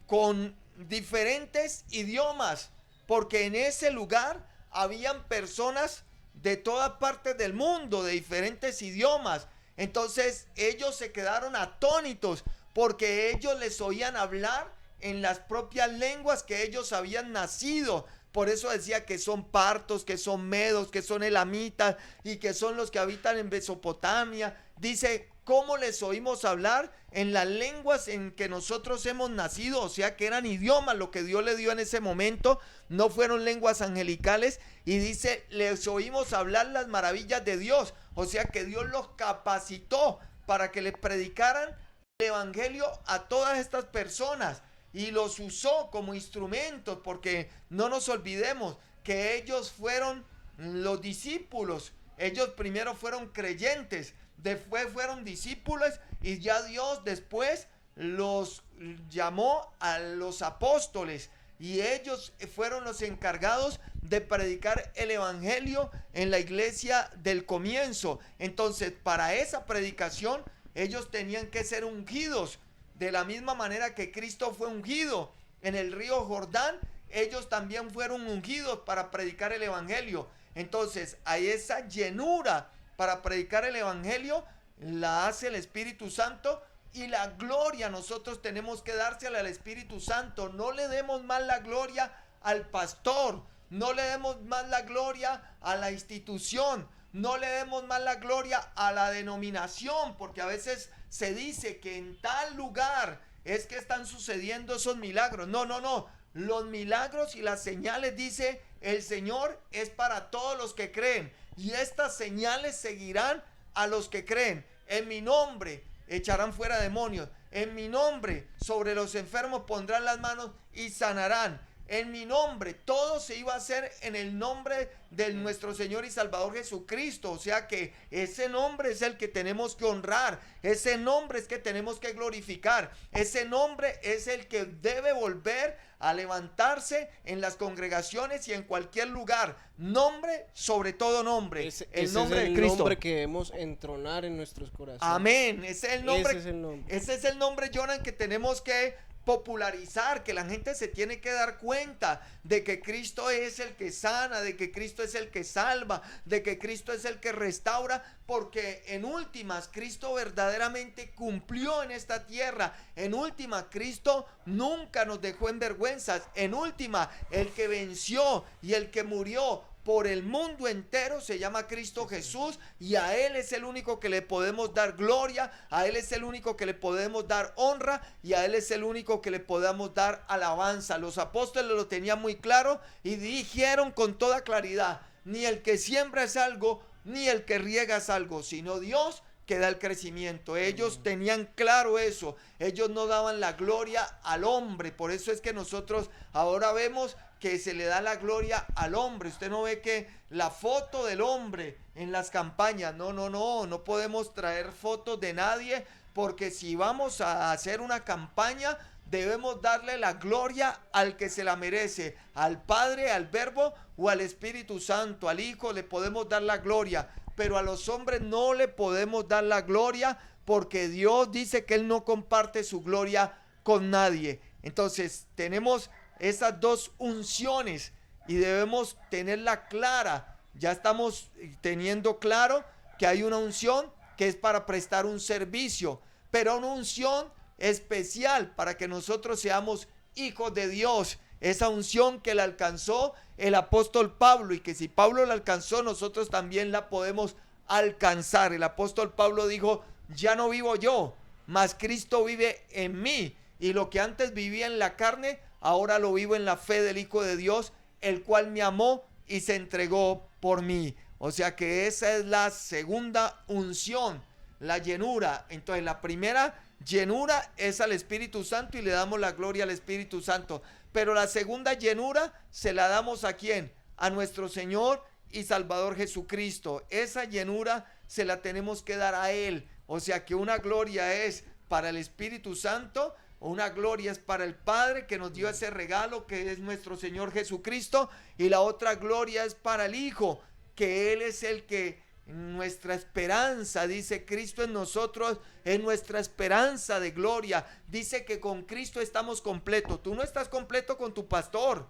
A: con diferentes idiomas, porque en ese lugar habían personas de todas partes del mundo, de diferentes idiomas. Entonces ellos se quedaron atónitos, porque ellos les oían hablar en las propias lenguas que ellos habían nacido. Por eso decía que son partos, que son medos, que son elamitas y que son los que habitan en Mesopotamia. Dice, ¿cómo les oímos hablar? En las lenguas en que nosotros hemos nacido, o sea que eran idiomas lo que Dios le dio en ese momento, no fueron lenguas angelicales. Y dice, les oímos hablar las maravillas de Dios, o sea que Dios los capacitó para que les predicaran el evangelio a todas estas personas y los usó como instrumentos, porque no nos olvidemos que ellos fueron los discípulos. Ellos primero fueron creyentes, después fueron discípulos y ya Dios después los llamó a los apóstoles y ellos fueron los encargados de predicar el evangelio en la iglesia del comienzo. Entonces, para esa predicación ellos tenían que ser ungidos de la misma manera que Cristo fue ungido en el río Jordán. Ellos también fueron ungidos para predicar el evangelio. Entonces, a esa llenura para predicar el evangelio la hace el Espíritu Santo, y la gloria nosotros tenemos que dársela al Espíritu Santo. No le demos más la gloria al pastor, no le demos más la gloria a la institución, no le demos más la gloria a la denominación, porque a veces se dice que en tal lugar es que están sucediendo esos milagros. No, no, no. Los milagros y las señales, dice el Señor, es para todos los que creen. Y estas señales seguirán a los que creen. En mi nombre echarán fuera demonios. En mi nombre sobre los enfermos pondrán las manos y sanarán. En mi nombre, todo se iba a hacer en el nombre de nuestro Señor y Salvador Jesucristo. O sea que ese nombre es el que tenemos que honrar, ese nombre es que tenemos que glorificar, ese nombre es el que debe volver a levantarse en las congregaciones y en cualquier lugar. Nombre sobre todo nombre, el nombre de Cristo.
B: Ese es el nombre que debemos entronar en nuestros corazones.
A: Amén, ese es el nombre.
B: Ese es el nombre.
A: Ese es el nombre, Jonathan, que tenemos que popularizar, que la gente se tiene que dar cuenta de que Cristo es el que sana, de que Cristo es el que salva, de que Cristo es el que restaura, porque en últimas Cristo verdaderamente cumplió en esta tierra. En última, Cristo nunca nos dejó en vergüenzas. En última, el que venció y el que murió por el mundo entero se llama Cristo Jesús, y a Él es el único que le podemos dar gloria, a Él es el único que le podemos dar honra, y a Él es el único que le podamos dar alabanza. Los apóstoles lo tenían muy claro y dijeron con toda claridad: ni el que siembra es algo, ni el que riega es algo, sino Dios que da el crecimiento. Ellos tenían claro eso. Ellos no daban la gloria al hombre. Por eso es que nosotros ahora vemos que se le da la gloria al hombre. Usted no ve que la foto del hombre en las campañas, no podemos traer fotos de nadie, porque si vamos a hacer una campaña debemos darle la gloria al que se la merece, al Padre, al Verbo o al Espíritu Santo. Al Hijo le podemos dar la gloria, pero a los hombres no le podemos dar la gloria, porque Dios dice que Él no comparte su gloria con nadie. Entonces tenemos esas dos unciones y debemos tenerla clara. Ya estamos teniendo claro que hay una unción que es para prestar un servicio, pero una unción especial para que nosotros seamos hijos de Dios. Esa unción que la alcanzó el apóstol Pablo, y que si Pablo la alcanzó, nosotros también la podemos alcanzar. El apóstol Pablo dijo: ya no vivo yo, mas Cristo vive en mí, y lo que antes vivía en la carne, ahora lo vivo en la fe del Hijo de Dios, el cual me amó y se entregó por mí. O sea que esa es la segunda unción, la llenura. Entonces la primera llenura es al Espíritu Santo y le damos la gloria al Espíritu Santo. Pero la segunda llenura se la damos ¿a quién? A nuestro Señor y Salvador Jesucristo. Esa llenura se la tenemos que dar a Él. O sea que una gloria es para el Espíritu Santo, una gloria es para el Padre que nos dio ese regalo que es nuestro Señor Jesucristo, y la otra gloria es para el Hijo, que Él es el que nuestra esperanza, dice Cristo en nosotros, es nuestra esperanza de gloria. Dice que con Cristo estamos completos. Tú no estás completo con tu pastor,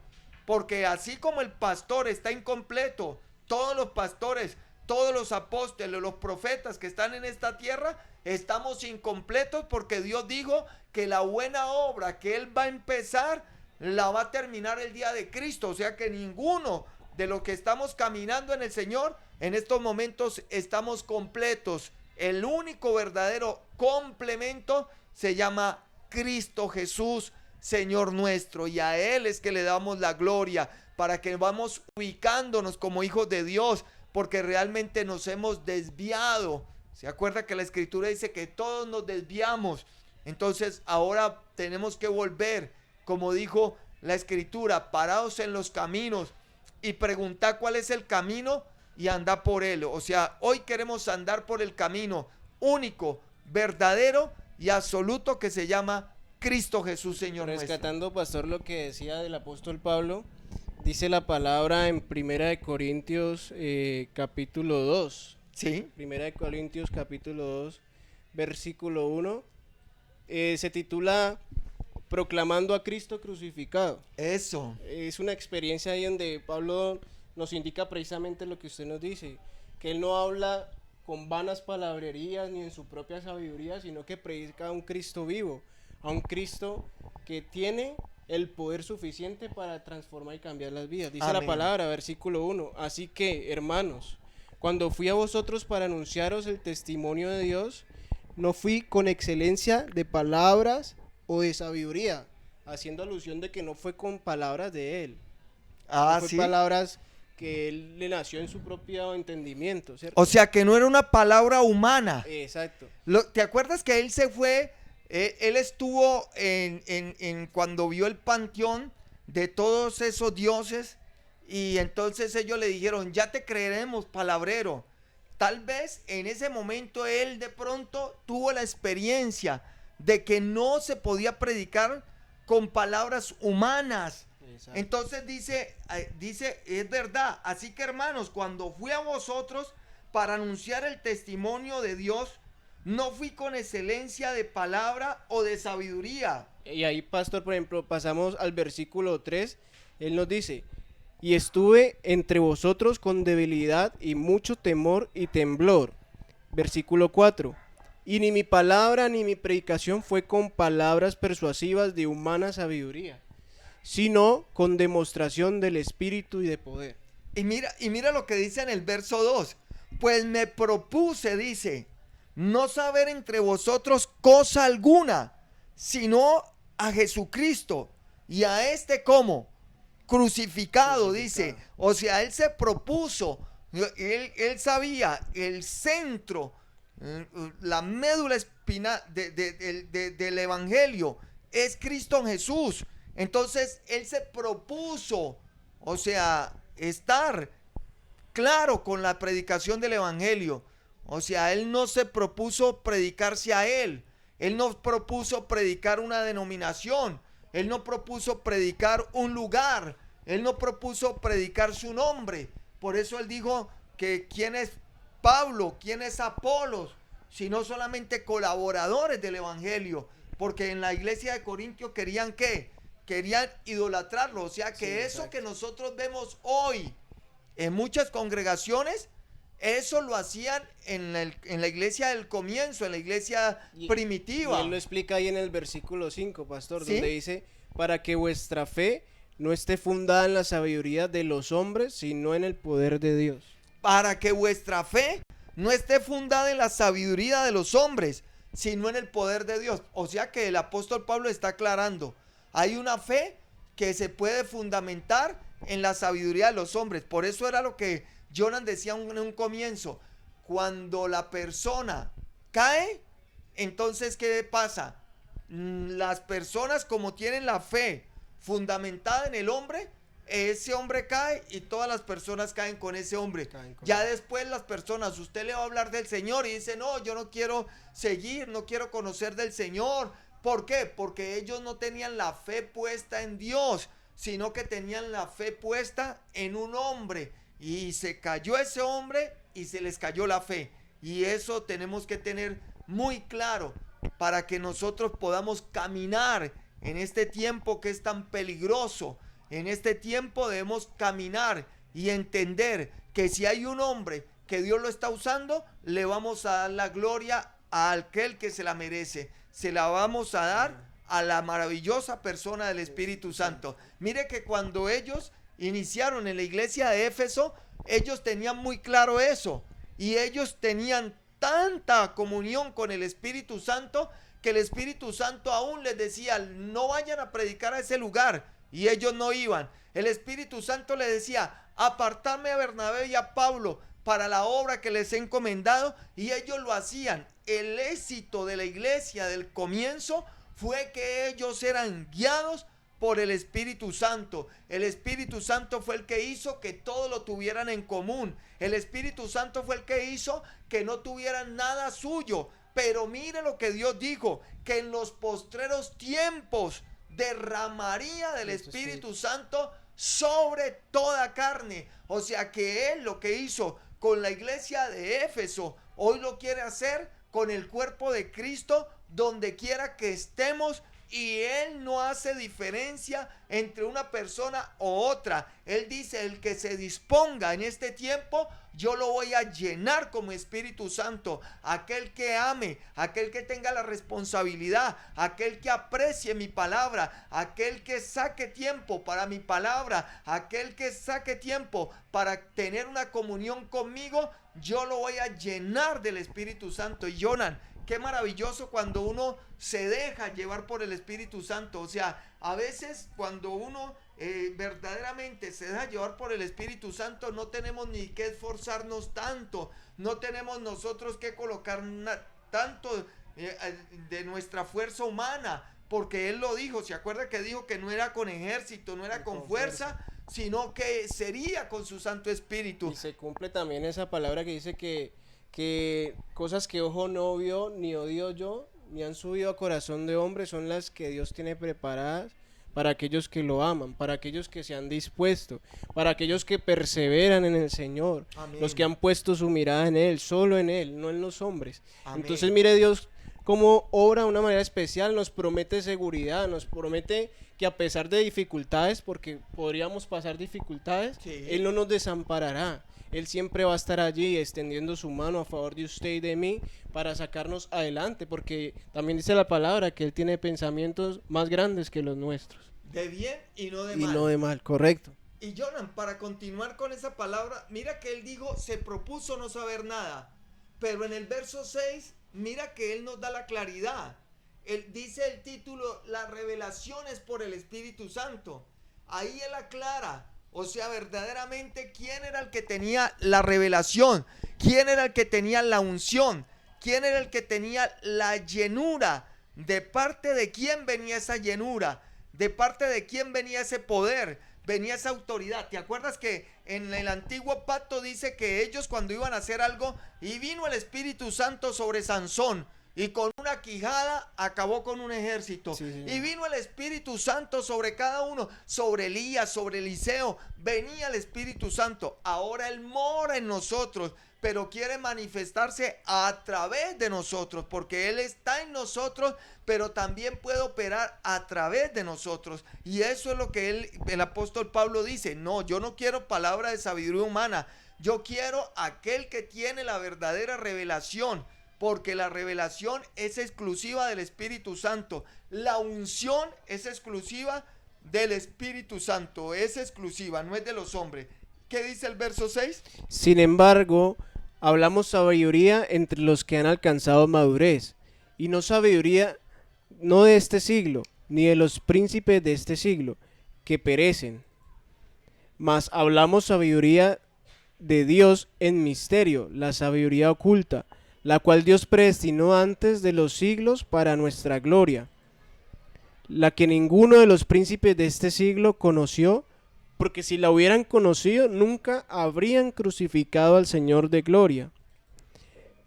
A: porque así como el pastor está incompleto, todos los pastores, todos los apóstoles, los profetas que están en esta tierra, estamos incompletos, porque Dios dijo que la buena obra que Él va a empezar, la va a terminar el día de Cristo. O sea que ninguno de los que estamos caminando en el Señor, en estos momentos estamos completos. El único verdadero complemento se llama Cristo Jesús, Señor nuestro, y a Él es que le damos la gloria, para que vamos ubicándonos como hijos de Dios, porque realmente nos hemos desviado. ¿Se acuerda que la Escritura dice que todos nos desviamos? Entonces ahora tenemos que volver, como dijo la Escritura, paraos en los caminos y preguntad cuál es el camino y andad por él. O sea, hoy queremos andar por el camino único, verdadero y absoluto, que se llama Cristo Jesús, Señor nuestro.
B: Rescatando, pastor, lo que decía del apóstol Pablo, dice la palabra en Primera de Corintios capítulo 2.
A: Sí.
B: Primera de Corintios capítulo 2, versículo 1. Se titula Proclamando a Cristo crucificado.
A: Eso.
B: Es una experiencia ahí donde Pablo nos indica precisamente lo que usted nos dice, que él no habla con vanas palabrerías ni en su propia sabiduría, sino que predica a un Cristo vivo, a un Cristo que tiene el poder suficiente para transformar y cambiar las vidas. Dice
A: Amén.
B: La palabra, versículo 1, así que, hermanos, cuando fui a vosotros para anunciaros el testimonio de Dios, no fui con excelencia de palabras o de sabiduría, haciendo alusión de que no fue con palabras de él, no fue
A: ¿Sí?
B: palabras que él le nació en su propio entendimiento, ¿cierto?
A: O sea que no era una palabra humana.
B: Exacto.
A: ¿Te acuerdas que él se fue? Él estuvo cuando vio el panteón de todos esos dioses, y entonces ellos le dijeron, ya te creeremos, palabrero. Tal vez en ese momento él de pronto tuvo la experiencia de que no se podía predicar con palabras humanas.
B: Exacto.
A: Entonces dice, es verdad, así que hermanos, cuando fui a vosotros para anunciar el testimonio de Dios, no fui con excelencia de palabra o de sabiduría.
B: Y ahí, pastor, por ejemplo, pasamos al versículo 3, él nos dice, y estuve entre vosotros con debilidad y mucho temor y temblor. Versículo 4, y ni mi palabra ni mi predicación fue con palabras persuasivas de humana sabiduría, sino con demostración del Espíritu y de poder.
A: Y mira lo que dice en el verso 2, pues me propuse, dice, no saber entre vosotros cosa alguna, sino a Jesucristo, y a este como crucificado, dice. O sea, él se propuso, él sabía el centro, la médula espinal del evangelio es Cristo en Jesús. Entonces él se propuso, o sea, estar claro con la predicación del evangelio. O sea, él no se propuso predicarse a él no propuso predicar una denominación, él no propuso predicar un lugar, él no propuso predicar su nombre. Por eso él dijo que quién es Pablo, quién es Apolos, sino solamente colaboradores del evangelio, porque en la iglesia de Corintio querían ¿qué? Querían idolatrarlo. O sea que sí, eso que nosotros vemos hoy en muchas congregaciones, eso lo hacían en la iglesia del comienzo, en la iglesia primitiva.
B: Y él lo explica ahí en el versículo 5, pastor,
A: ¿sí?
B: Donde dice, para que vuestra fe no esté fundada en la sabiduría de los hombres, sino en el poder de Dios.
A: Para que vuestra fe no esté fundada en la sabiduría de los hombres, sino en el poder de Dios. O sea que el apóstol Pablo está aclarando, hay una fe que se puede fundamentar en la sabiduría de los hombres. Por eso era lo que Jonan decía en un comienzo, cuando la persona cae, Entonces, ¿qué pasa? Las personas, como tienen la fe fundamentada en el hombre, ese hombre cae y todas las personas caen con ese hombre. Ya después las personas, usted le va a hablar del Señor y dice, no, yo no quiero seguir, no quiero conocer del Señor. ¿Por qué? Porque ellos no tenían la fe puesta en Dios, sino que tenían la fe puesta en un hombre. Y se cayó ese hombre y se les cayó la fe. Y eso tenemos que tener muy claro para que nosotros podamos caminar en este tiempo que es tan peligroso. En este tiempo debemos caminar y entender que si hay un hombre que Dios lo está usando, le vamos a dar la gloria a aquel que se la merece. Se la vamos a dar a la maravillosa persona del Espíritu Santo. Mire que cuando ellos iniciaron en la iglesia de Éfeso, ellos tenían muy claro eso. Y ellos tenían tanta comunión con el Espíritu Santo que el Espíritu Santo aún les decía, no vayan a predicar a ese lugar. Y ellos no iban. El Espíritu Santo les decía, apartarme a Bernabé y a Pablo para la obra que les he encomendado, y ellos lo hacían. El éxito de la iglesia del comienzo fue que ellos eran guiados por el Espíritu Santo. El Espíritu Santo fue el que hizo que todo lo tuvieran en común. El Espíritu Santo fue el que hizo que no tuvieran nada suyo. Pero mire lo que Dios dijo, que en los postreros tiempos derramaría del Espíritu Santo sobre toda carne. O sea que Él lo que hizo con la iglesia de Éfeso, hoy lo quiere hacer con el cuerpo de Cristo donde quiera que estemos. Y Él no hace diferencia entre una persona o otra. Él dice, el que se disponga en este tiempo, yo lo voy a llenar como Espíritu Santo. Aquel que ame, aquel que tenga la responsabilidad, aquel que aprecie mi palabra, aquel que saque tiempo para mi palabra, aquel que saque tiempo para tener una comunión conmigo, yo lo voy a llenar del Espíritu Santo. Y Jonan, qué maravilloso cuando uno se deja llevar por el Espíritu Santo. O sea, a veces cuando uno verdaderamente se deja llevar por el Espíritu Santo, no tenemos ni que esforzarnos tanto, no tenemos nosotros que colocar tanto de nuestra fuerza humana, porque Él lo dijo. ¿Se acuerda que dijo que no era con ejército, no era con fuerza, sino que sería con su Santo Espíritu?
B: Y se cumple también esa palabra que dice que cosas que ojo no vio, ni oído yo, ni han subido a corazón de hombre, son las que Dios tiene preparadas para aquellos que lo aman, para aquellos que se han dispuesto, para aquellos que perseveran en el Señor. Amén. Los que han puesto su mirada en Él, solo en Él, no en los hombres. Amén. Entonces mire Dios cómo obra de una manera especial, nos promete seguridad, nos promete que a pesar de dificultades, porque podríamos pasar dificultades, sí, Él no nos desamparará. Él siempre va a estar allí extendiendo su mano a favor de usted y de mí para sacarnos adelante, porque también dice la palabra que Él tiene pensamientos más grandes que los nuestros.
A: De bien y no de mal.
B: Y no de mal, correcto.
A: Y Jonan, para continuar con esa palabra, mira que Él dijo, se propuso no saber nada, pero en el verso 6, mira que Él nos da la claridad. Él dice el título, las revelaciones por el Espíritu Santo. Ahí Él aclara. O sea, verdaderamente, ¿quién era el que tenía la revelación? ¿Quién era el que tenía la unción? ¿Quién era el que tenía la llenura? ¿De parte de quién venía esa llenura? ¿De parte de quién venía ese poder? Venía esa autoridad. ¿Te acuerdas que en el antiguo pacto dice que ellos cuando iban a hacer algo, y vino el Espíritu Santo sobre Sansón, y con una quijada acabó con un ejército? Sí, sí. Y vino el Espíritu Santo sobre cada uno, sobre Elías, sobre Eliseo, venía el Espíritu Santo. Ahora Él mora en nosotros, pero quiere manifestarse a través de nosotros, porque Él está en nosotros, pero también puede operar a través de nosotros. Y eso es lo que el apóstol Pablo dice, no, yo no quiero palabra de sabiduría humana, yo quiero aquel que tiene la verdadera revelación, porque la revelación es exclusiva del Espíritu Santo. La unción es exclusiva del Espíritu Santo, es exclusiva, no es de los hombres. ¿Qué dice el verso 6?
B: Sin embargo, hablamos sabiduría entre los que han alcanzado madurez, y no sabiduría no de este siglo, ni de los príncipes de este siglo, que perecen. Mas hablamos sabiduría de Dios en misterio, la sabiduría oculta, la cual Dios predestinó antes de los siglos para nuestra gloria, la que ninguno de los príncipes de este siglo conoció, porque si la hubieran conocido nunca habrían crucificado al Señor de gloria.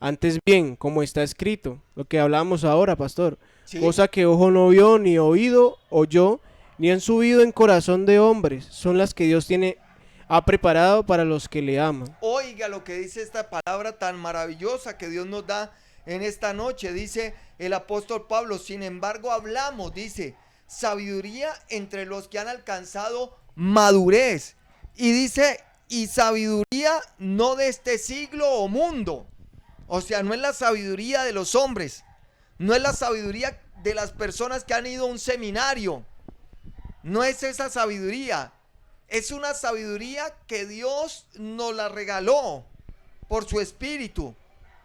B: Antes bien, como está escrito, lo que hablamos ahora, pastor,
A: Sí.
B: cosa que ojo no vio, ni oído oyó, ni han subido en corazón de hombres, son las que Dios ha preparado para los que le aman.
A: Oiga lo que dice esta palabra tan maravillosa que Dios nos da en esta noche. Dice el apóstol Pablo, sin embargo hablamos, dice, sabiduría entre los que han alcanzado madurez. Y dice, y sabiduría no de este siglo o mundo. O sea, no es la sabiduría de los hombres, no es la sabiduría de las personas que han ido a un seminario, no es esa sabiduría, es una sabiduría que Dios nos la regaló por su Espíritu.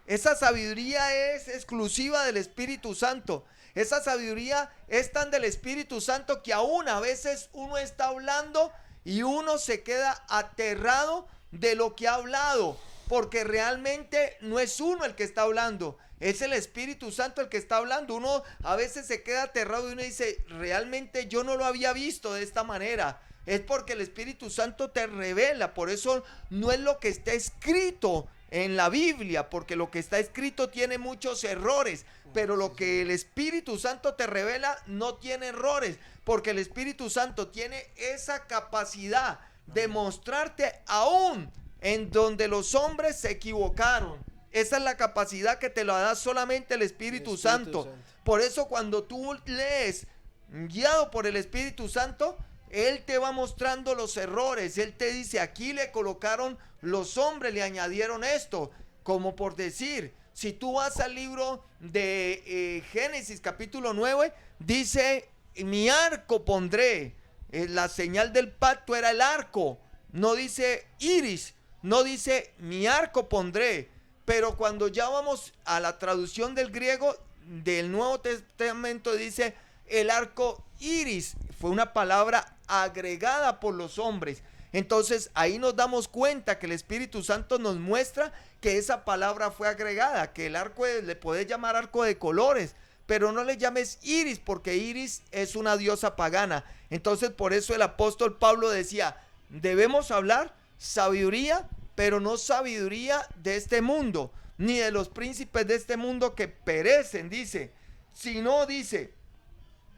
A: Esa sabiduría es exclusiva del Espíritu Santo. Esa sabiduría es tan del Espíritu Santo que aún a veces uno está hablando y uno se queda aterrado de lo que ha hablado, porque realmente no es uno el que está hablando, es el Espíritu Santo el que está hablando. Uno a veces se queda aterrado y uno dice, realmente yo no lo había visto de esta manera. Es porque el Espíritu Santo te revela. Por eso no es lo que está escrito en la Biblia, porque lo que está escrito tiene muchos errores, pero lo que el Espíritu Santo te revela no tiene errores, porque el Espíritu Santo tiene esa capacidad de mostrarte aún en donde los hombres se equivocaron. Esa es la capacidad que te la da solamente el Espíritu Santo. Por eso cuando tú lees guiado por el Espíritu Santo, Él te va mostrando los errores. Él te dice, aquí le colocaron los hombres, le añadieron esto. Como por decir, si tú vas al libro de Génesis capítulo 9, dice, mi arco pondré. La señal del pacto era el arco. No dice iris, no dice mi arco pondré. Pero cuando ya vamos a la traducción del griego del Nuevo Testamento, dice el arco iris. Fue una palabra agregada por los hombres. Entonces ahí nos damos cuenta que el Espíritu Santo nos muestra que esa palabra fue agregada, que el arco le puedes llamar arco de colores, pero no le llames iris, porque iris es una diosa pagana. Entonces por eso el apóstol Pablo decía, debemos hablar sabiduría, pero no sabiduría de este mundo, ni de los príncipes de este mundo que perecen, dice, sino dice,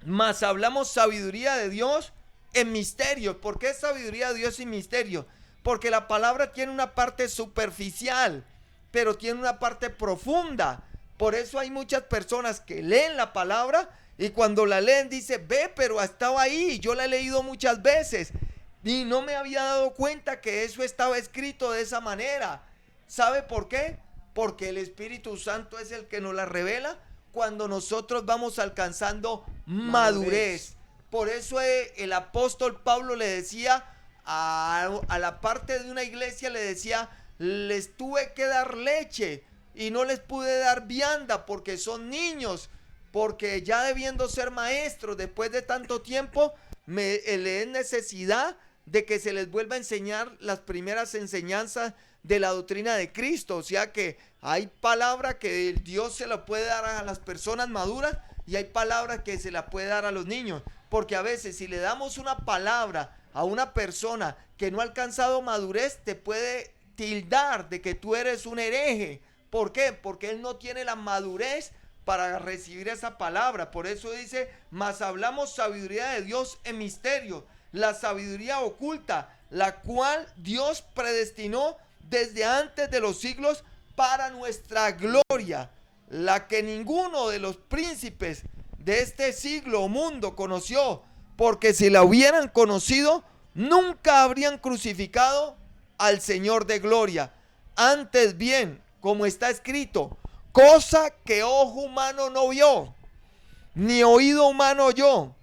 A: mas hablamos sabiduría de Dios en misterio. ¿Por qué sabiduría de Dios en misterio? Porque la palabra tiene una parte superficial, pero tiene una parte profunda. Por eso hay muchas personas que leen la palabra y cuando la leen dice, ve, pero estaba ahí, yo la he leído muchas veces y no me había dado cuenta que eso estaba escrito de esa manera. ¿Sabe por qué? Porque el Espíritu Santo es el que nos la revela cuando nosotros vamos alcanzando madurez. Por eso el apóstol Pablo le decía a la parte de una iglesia, le decía, les tuve que dar leche y no les pude dar vianda porque son niños, porque ya debiendo ser maestros después de tanto tiempo, le es necesidad de que se les vuelva a enseñar las primeras enseñanzas de la doctrina de Cristo. O sea que hay palabra que Dios se la puede dar a las personas maduras y hay palabras que se la puede dar a los niños. Porque a veces si le damos una palabra a una persona que no ha alcanzado madurez, te puede tildar de que tú eres un hereje. ¿Por qué? Porque él no tiene la madurez para recibir esa palabra. Por eso dice, mas hablamos sabiduría de Dios en misterio, la sabiduría oculta, la cual Dios predestinó desde antes de los siglos para nuestra gloria, la que ninguno de los príncipes de este siglo o mundo conoció, porque si la hubieran conocido, nunca habrían crucificado al Señor de gloria. Antes bien, como está escrito, cosa que ojo humano no vio, ni oído humano oyó,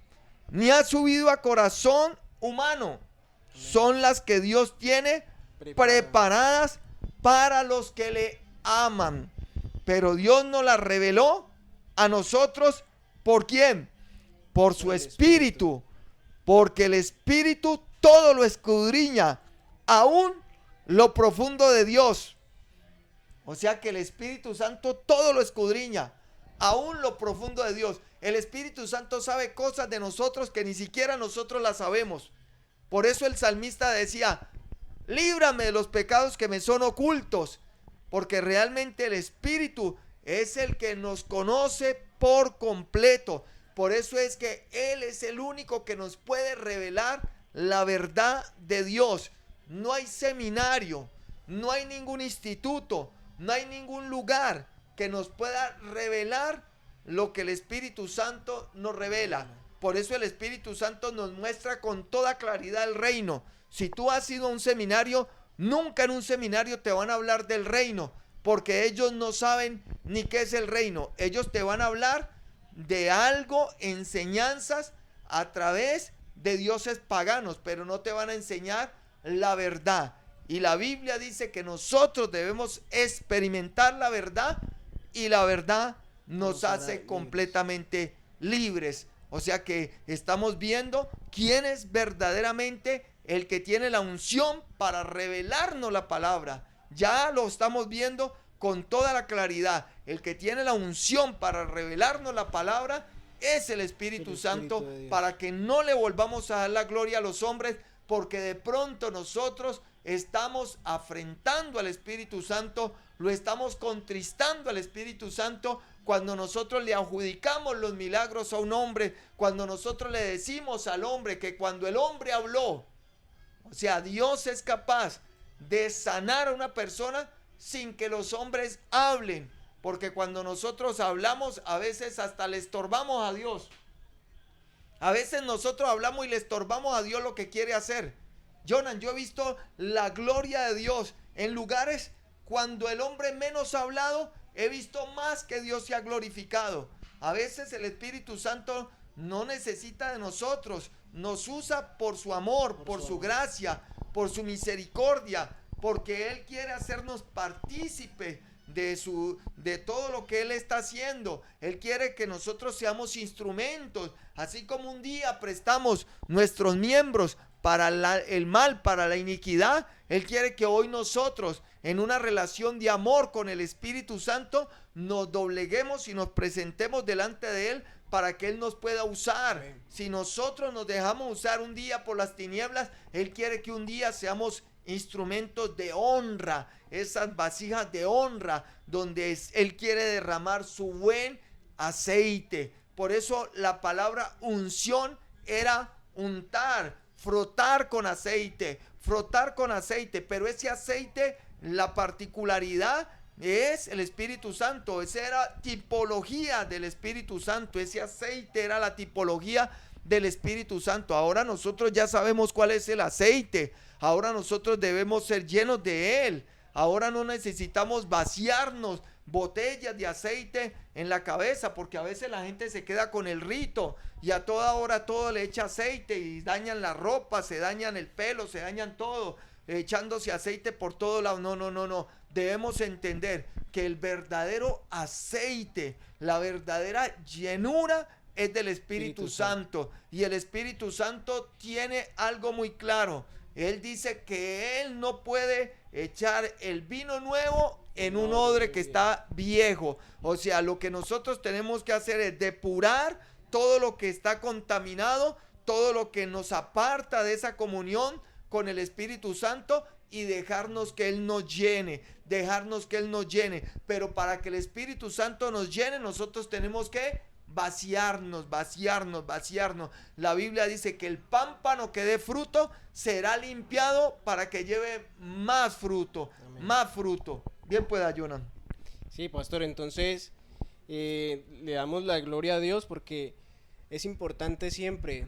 A: ni ha subido a corazón humano, son las que Dios tiene preparadas para los que le aman. Pero Dios nos las reveló a nosotros. ¿Por quién? Por su Espíritu. Porque el Espíritu todo lo escudriña, aún lo profundo de Dios. O sea que el Espíritu Santo todo lo escudriña, aún lo profundo de Dios. El Espíritu Santo sabe cosas de nosotros que ni siquiera nosotros las sabemos. Por eso el salmista decía, líbrame de los pecados que me son ocultos, porque realmente el Espíritu es el que nos conoce por completo. Por eso es que Él es el único que nos puede revelar la verdad de Dios. No hay seminario, no hay ningún instituto, no hay ningún lugar que nos pueda revelar lo que el Espíritu Santo nos revela. Por eso el Espíritu Santo nos muestra con toda claridad el reino. Si tú has ido a un seminario, nunca en un seminario te van a hablar del reino, porque ellos no saben ni qué es el reino. Ellos te van a hablar de algo, enseñanzas a través de dioses paganos, pero no te van a enseñar la verdad. Y la Biblia dice que nosotros debemos experimentar la verdad, y la verdad nos hace completamente libres. O sea que estamos viendo quién es verdaderamente el que tiene la unción para revelarnos la palabra. Ya lo estamos viendo con toda la claridad. El que tiene la unción para revelarnos la palabra es el Espíritu Santo, para que no le volvamos a dar la gloria a los hombres, porque de pronto nosotros estamos afrentando al Espíritu Santo, lo estamos contristando al Espíritu Santo cuando nosotros le adjudicamos los milagros a un hombre, cuando nosotros le decimos al hombre que cuando el hombre habló, o sea, Dios es capaz de sanar a una persona sin que los hombres hablen, porque cuando nosotros hablamos a veces hasta le estorbamos a Dios. A veces nosotros hablamos y le estorbamos a Dios lo que quiere hacer. Jonan, yo he visto la gloria de Dios en lugares cuando el hombre menos ha hablado, he visto más que Dios se ha glorificado. A veces el Espíritu Santo no necesita de nosotros, nos usa por su amor, por su gracia, por su misericordia, porque Él quiere hacernos partícipe de todo lo que Él está haciendo. Él quiere que nosotros seamos instrumentos, así como un día prestamos nuestros miembros para el mal, para la iniquidad. Él quiere que hoy nosotros, en una relación de amor con el Espíritu Santo, nos dobleguemos y nos presentemos delante de Él para que Él nos pueda usar. Amén. Si nosotros nos dejamos usar un día por las tinieblas, Él quiere que un día seamos instrumentos de honra, esas vasijas de honra donde Él quiere derramar su buen aceite. Por eso la palabra unción era untar, frotar con aceite, pero ese aceite, la particularidad es el Espíritu Santo. Esa era tipología del Espíritu Santo, ese aceite era la tipología del Espíritu Santo. Ahora nosotros ya sabemos cuál es el aceite, ahora nosotros debemos ser llenos de él. Ahora no necesitamos vaciarnos botellas de aceite en la cabeza, porque a veces la gente se queda con el rito y a toda hora todo le echa aceite y dañan la ropa, se dañan el pelo, se dañan todo, echándose aceite por todo lado. No. Debemos entender que el verdadero aceite, la verdadera llenura es del Espíritu Santo. Y el Espíritu Santo tiene algo muy claro. Él dice que Él no puede echar el vino nuevo en un odre que está viejo. O sea, lo que nosotros tenemos que hacer es depurar todo lo que está contaminado, todo lo que nos aparta de esa comunión con el Espíritu Santo, y dejarnos que Él nos llene, pero para que el Espíritu Santo nos llene, nosotros tenemos que vaciarnos. La Biblia dice que el pámpano que dé fruto será limpiado para que lleve más fruto. Amén. Más fruto. Bien pueda, Jonan.
B: Sí, pastor, entonces le damos la gloria a Dios, porque es importante siempre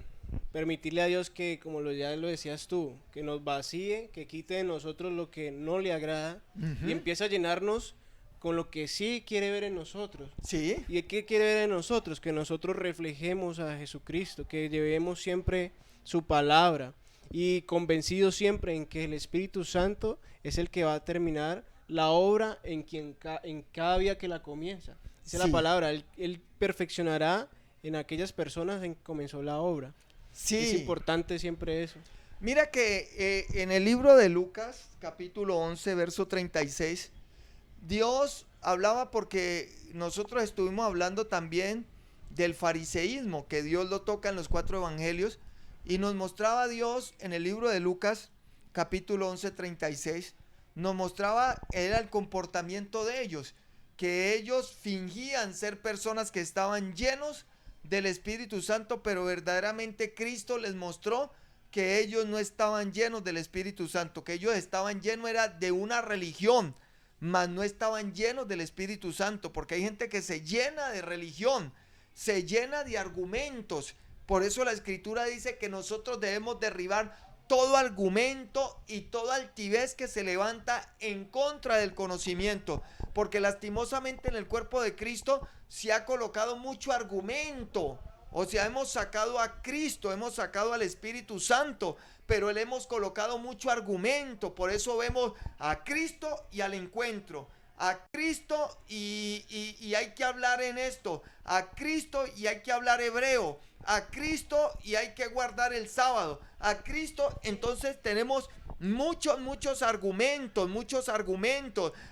B: permitirle a Dios que, como ya lo decías tú, que nos vacíe, que quite de nosotros lo que no le agrada, y empiece a llenarnos con lo que sí quiere ver en nosotros.
A: ¿Sí?
B: ¿Y qué quiere ver en nosotros? Que nosotros reflejemos a Jesucristo, que llevemos siempre su palabra, y convencidos siempre en que el Espíritu Santo es el que va a terminar la obra en cada día que la comienza. Esa es la palabra, él perfeccionará en aquellas personas en que comenzó la obra.
A: Sí.
B: Es importante siempre eso.
A: Mira que en el libro de Lucas, capítulo 11, verso 36, Dios hablaba porque nosotros estuvimos hablando también del fariseísmo, que Dios lo toca en los 4 evangelios, y nos mostraba a Dios en el libro de Lucas, capítulo 11, 36, nos mostraba, era el comportamiento de ellos, que ellos fingían ser personas que estaban llenos del Espíritu Santo, pero verdaderamente Cristo les mostró que ellos no estaban llenos del Espíritu Santo, que ellos estaban llenos era de una religión, mas no estaban llenos del Espíritu Santo, porque hay gente que se llena de religión, se llena de argumentos. Por eso la Escritura dice que nosotros debemos derribar todo argumento y toda altivez que se levanta en contra del conocimiento, porque lastimosamente en el cuerpo de Cristo se ha colocado mucho argumento. O sea, hemos sacado a Cristo, hemos sacado al Espíritu Santo, pero le hemos colocado mucho argumento. Por eso vemos a Cristo y al encuentro, a Cristo y hay que hablar en esto, a Cristo y hay que hablar hebreo, a Cristo y hay que guardar el sábado, a Cristo. Entonces tenemos muchos argumentos,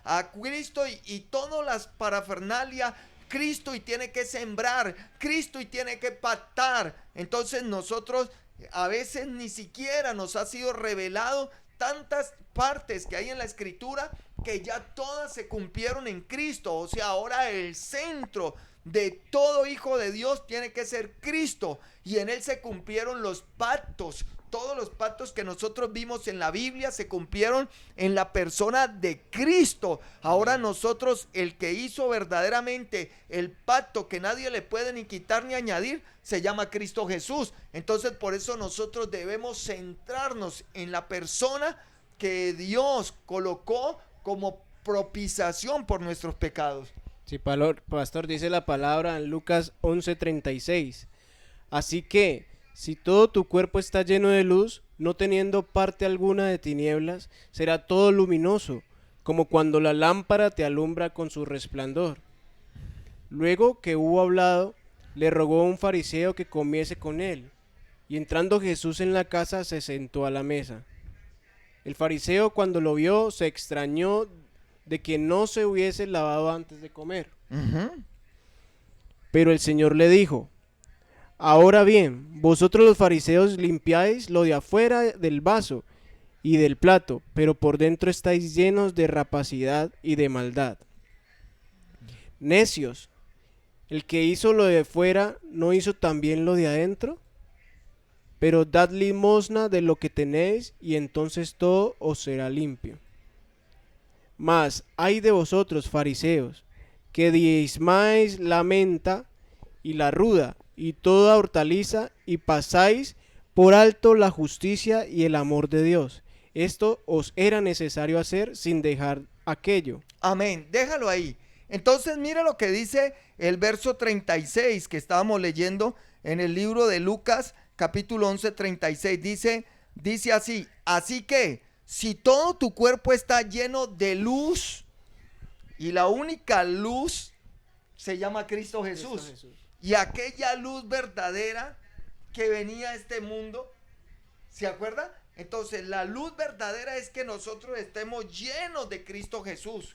A: a Cristo y todas las parafernalia, Cristo y tiene que sembrar, Cristo y tiene que pactar. Entonces nosotros a veces ni siquiera nos ha sido revelado tantas partes que hay en la Escritura que ya todas se cumplieron en Cristo. O sea, ahora el centro de todo hijo de Dios tiene que ser Cristo, y en él se cumplieron los pactos. Todos los pactos que nosotros vimos en la Biblia se cumplieron en la persona de Cristo. Ahora nosotros, el que hizo verdaderamente el pacto que nadie le puede ni quitar ni añadir, se llama Cristo Jesús. Entonces por eso nosotros debemos centrarnos en la persona que Dios colocó como propiciación por nuestros pecados.
B: Sí, pastor, dice la palabra en Lucas 11:36. Así que, si todo tu cuerpo está lleno de luz, no teniendo parte alguna de tinieblas, será todo luminoso, como cuando la lámpara te alumbra con su resplandor. Luego que hubo hablado, le rogó a un fariseo que comiese con él, y entrando Jesús en la casa se sentó a la mesa. El fariseo, cuando lo vio, se extrañó de que no se hubiese lavado antes de comer. Pero el Señor le dijo: ahora bien, vosotros los fariseos limpiáis lo de afuera del vaso y del plato, pero por dentro estáis llenos de rapacidad y de maldad. Necios, el que hizo lo de fuera, ¿no hizo también lo de adentro? Pero dad limosna de lo que tenéis, y entonces todo os será limpio. Mas ay de vosotros, fariseos, que diezmáis la menta y la ruda y toda hortaliza, y pasáis por alto la justicia y el amor de Dios. Esto os era necesario hacer sin dejar aquello.
A: Amén, déjalo ahí. Entonces mira lo que dice el verso 36 que estábamos leyendo en el libro de Lucas, capítulo 11, 36. Dice así: así que si todo tu cuerpo está lleno de luz, y la única luz se llama Cristo Jesús. Y aquella luz verdadera que venía a este mundo, ¿se acuerda? Entonces la luz verdadera es que nosotros estemos llenos de Cristo Jesús.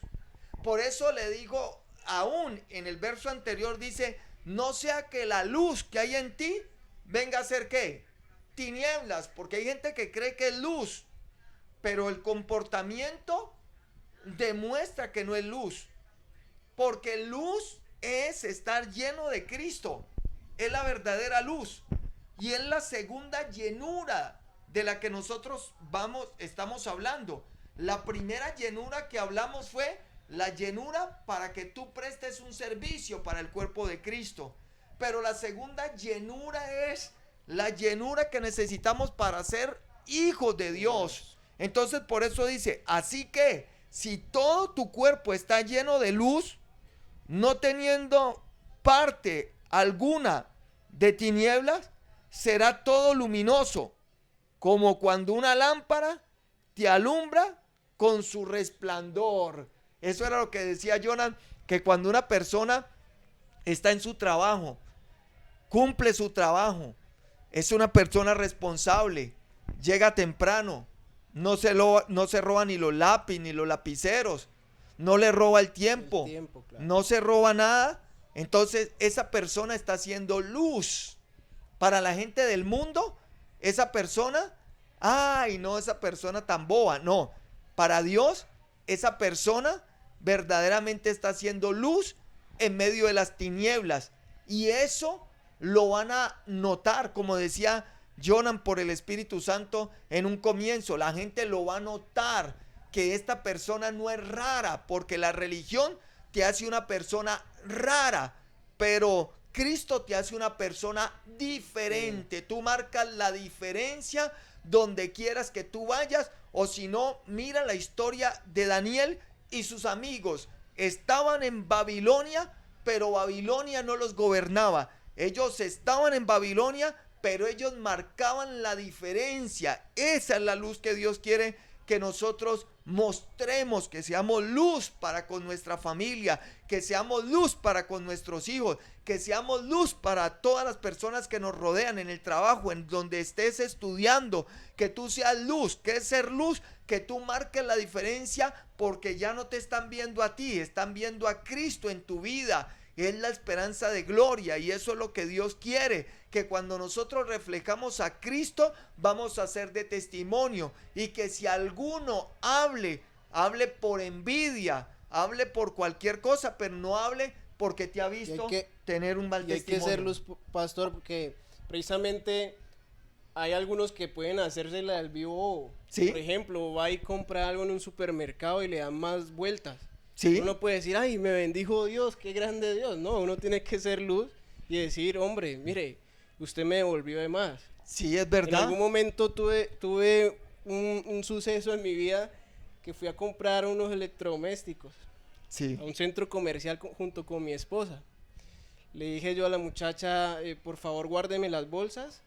A: Por eso le digo, aún en el verso anterior dice: no sea que la luz que hay en ti venga a ser ¿qué? Tinieblas, porque hay gente que cree que es luz, pero el comportamiento demuestra que no es luz, porque luz es estar lleno de Cristo, es la verdadera luz, y es la segunda llenura de la que nosotros estamos hablando. La primera llenura que hablamos fue la llenura para que tú prestes un servicio para el cuerpo de Cristo, pero la segunda llenura es la llenura que necesitamos para ser hijos de Dios. Entonces por eso dice: así que si todo tu cuerpo está lleno de luz, no teniendo parte alguna de tinieblas, será todo luminoso, como cuando una lámpara te alumbra con su resplandor. Eso era lo que decía Jonathan, que cuando una persona está en su trabajo, cumple su trabajo, es una persona responsable, llega temprano, no se roba ni los lápices ni los lapiceros, no le roba el tiempo,
B: claro.
A: no se roba nada, entonces esa persona está haciendo luz. Para la gente del mundo, esa persona, ay, no, esa persona tan boba, no. Para Dios, esa persona verdaderamente está haciendo luz en medio de las tinieblas. Y eso lo van a notar, como decía Jonan, por el Espíritu Santo en un comienzo. La gente lo va a notar, que esta persona no es rara, porque la religión te hace una persona rara, pero Cristo te hace una persona diferente. Tú marcas la diferencia donde quieras que tú vayas, o si no, mira la historia de Daniel y sus amigos. Estaban en Babilonia, pero Babilonia no los gobernaba. Ellos estaban en Babilonia, pero ellos marcaban la diferencia. Esa es la luz que Dios quiere que nosotros mostremos, que seamos luz para con nuestra familia, que seamos luz para con nuestros hijos, que seamos luz para todas las personas que nos rodean en el trabajo, en donde estés estudiando, que tú seas luz. ¿Qué es ser luz? Que tú marques la diferencia, porque ya no te están viendo a ti, están viendo a Cristo en tu vida. Es la esperanza de gloria, y eso es lo que Dios quiere, que cuando nosotros reflejamos a Cristo vamos a ser de testimonio, y que si alguno hable por envidia, hable por cualquier cosa, pero no hable porque te ha visto tener un mal testimonio.
B: Hay que ser luz, pastor, porque precisamente hay algunos que pueden hacérsela al vivo. ¿Sí? Por ejemplo, va y compra algo en un supermercado y le dan más vueltas. ¿Sí? Uno puede decir, ay, me bendijo Dios, qué grande Dios. No, uno tiene que ser luz y decir, hombre, mire, usted me devolvió de más.
A: Sí, es verdad.
B: En algún momento tuve un suceso en mi vida, que fui a comprar unos electrodomésticos. Sí. A un centro comercial junto con mi esposa. Le dije yo a la muchacha, por favor guárdeme las bolsas,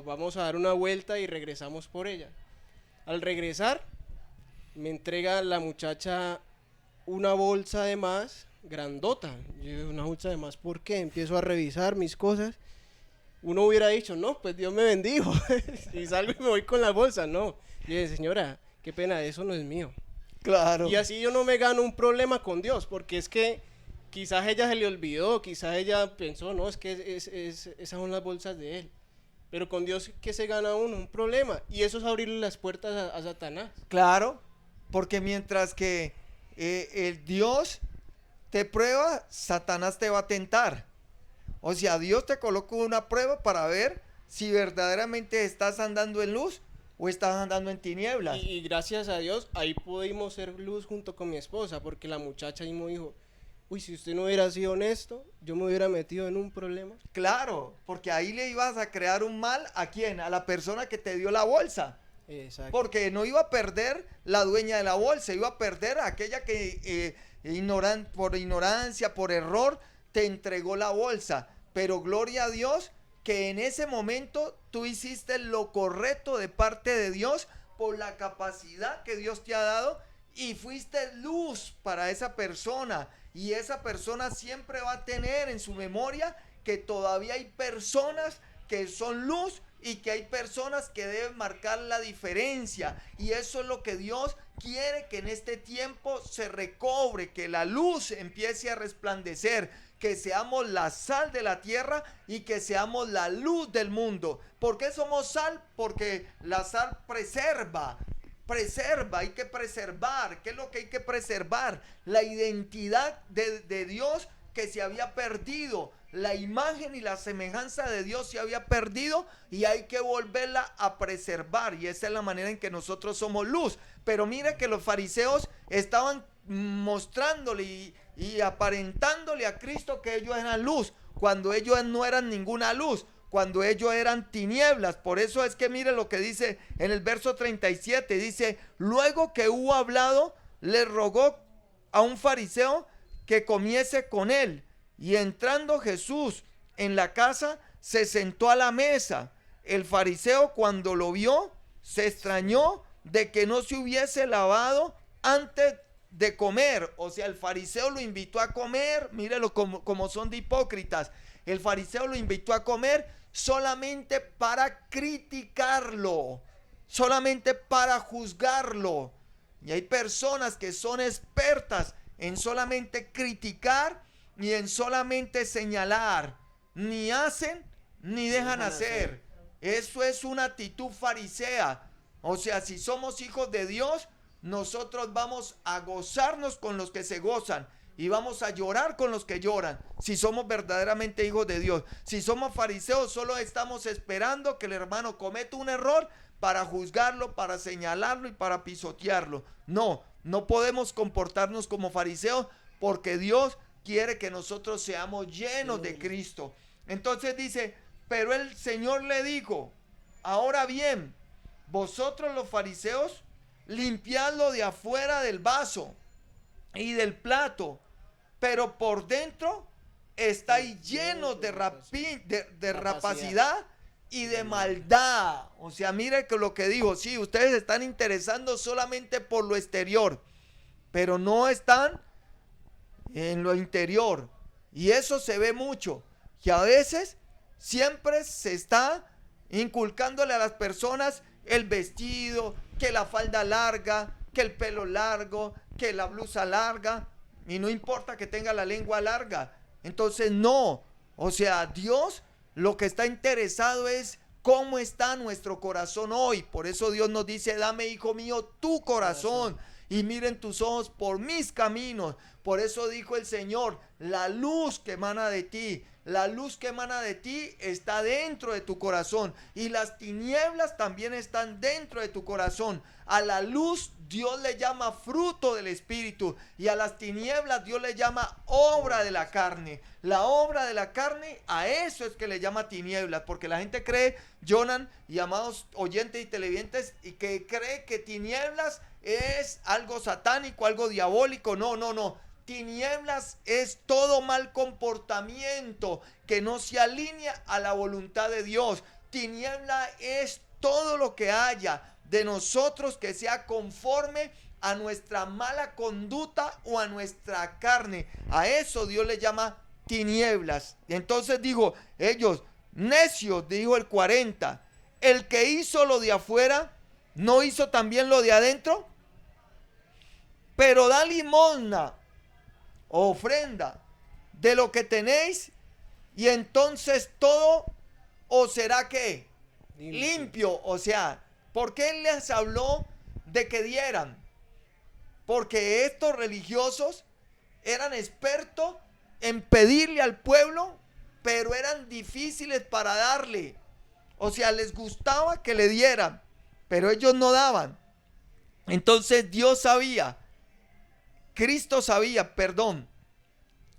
B: vamos a dar una vuelta y regresamos por ella. Al regresar, me entrega la muchacha una bolsa de más, grandota. Yo digo, una bolsa de más, ¿por qué? Empiezo a revisar mis cosas. Uno hubiera dicho, no, pues Dios me bendijo. Y salgo y me voy con la bolsa. No. Y le dije, señora, qué pena, eso no es mío.
A: Claro.
B: Y así yo no me gano un problema con Dios, porque es que quizás ella se le olvidó, quizás ella pensó, no, es que esas son las bolsas de él. Pero con Dios, ¿qué se gana uno? Un problema. Y eso es abrirle las puertas a Satanás.
A: Claro, porque mientras que el Dios te prueba, Satanás te va a tentar. O sea, Dios te colocó una prueba para ver si verdaderamente estás andando en luz o estás andando en tinieblas.
B: Y gracias a Dios, ahí pudimos ser luz junto con mi esposa, porque la muchacha ahí me dijo, uy, si usted no hubiera sido honesto, yo me hubiera metido en un problema.
A: Claro, porque ahí le ibas a crear un mal, ¿a quién? A la persona que te dio la bolsa.
B: Exacto.
A: Porque no iba a perder la dueña de la bolsa, iba a perder a aquella que por ignorancia, por error, te entregó la bolsa. Pero gloria a Dios que en ese momento tú hiciste lo correcto de parte de Dios por la capacidad que Dios te ha dado, y fuiste luz para esa persona, y esa persona siempre va a tener en su memoria que todavía hay personas que son luz y que hay personas que deben marcar la diferencia. Y eso es lo que Dios quiere, que en este tiempo se recobre, que la luz empiece a resplandecer, que seamos la sal de la tierra y que seamos la luz del mundo. ¿Por qué somos sal? Porque la sal preserva, hay que preservar. ¿Qué es lo que hay que preservar? La identidad de Dios, que se había perdido. La imagen y la semejanza de Dios se había perdido, y hay que volverla a preservar, y esa es la manera en que nosotros somos luz. Pero mira que los fariseos estaban mostrándole y aparentándole a Cristo que ellos eran luz, cuando ellos no eran ninguna luz, cuando ellos eran tinieblas. Por eso es que mire lo que dice en el verso 37, dice, luego que hubo hablado, le rogó a un fariseo que comiese con él, y entrando Jesús en la casa, se sentó a la mesa. El fariseo, cuando lo vio, se extrañó de que no se hubiese lavado antes de comer. O sea, el fariseo lo invitó a comer. Mírelo como son de hipócritas. El fariseo lo invitó a comer solamente para criticarlo, solamente para juzgarlo. Y hay personas que son expertas en solamente criticar ni en solamente señalar. Ni hacen ni dejan hacer. Eso es una actitud farisea. O sea, si somos hijos de Dios, nosotros vamos a gozarnos con los que se gozan y vamos a llorar con los que lloran. Si somos verdaderamente hijos de Dios. Si somos fariseos, solo estamos esperando que el hermano cometa un error para juzgarlo, para señalarlo y para pisotearlo. No, no podemos comportarnos como fariseos, porque Dios quiere que nosotros seamos llenos de Cristo. Entonces dice, pero el Señor le dijo, ahora bien, vosotros los fariseos, limpiadlo de afuera del vaso y del plato, pero por dentro estáis llenos de rapacidad y de maldad. O sea, mire que lo que dijo, sí, ustedes están interesando solamente por lo exterior, pero no están en lo interior. Y eso se ve mucho, que a veces siempre se está inculcándole a las personas el vestido, que la falda larga, que el pelo largo, que la blusa larga, y no importa que tenga la lengua larga. Entonces no, o sea, Dios lo que está interesado es cómo está nuestro corazón hoy. Por eso Dios nos dice, dame, hijo mío, tu corazón y miren tus ojos por mis caminos. Por eso dijo el Señor, la luz que emana de ti, la luz que emana de ti está dentro de tu corazón, y las tinieblas también están dentro de tu corazón. A la luz Dios le llama fruto del Espíritu, y a las tinieblas Dios le llama obra de la carne. La obra de la carne, a eso es que le llama tinieblas, porque la gente cree, Jonan y amados oyentes y televidentes, y que cree que tinieblas es algo satánico, algo diabólico. No, no, no. Tinieblas es todo mal comportamiento que no se alinea a la voluntad de Dios. Tiniebla es todo lo que haya de nosotros que sea conforme a nuestra mala conducta o a nuestra carne. A eso Dios le llama tinieblas. Y entonces dijo, ellos, necios, dijo el 40, el que hizo lo de afuera, ¿no hizo también lo de adentro? Pero da limosna, ofrenda de lo que tenéis, y entonces todo os será ¿qué? Limpio. O sea, ¿por qué él les habló de que dieran? Porque estos religiosos eran expertos en pedirle al pueblo, pero eran difíciles para darle. O sea, les gustaba que le dieran, pero ellos no daban. Entonces Dios sabía, Cristo sabía,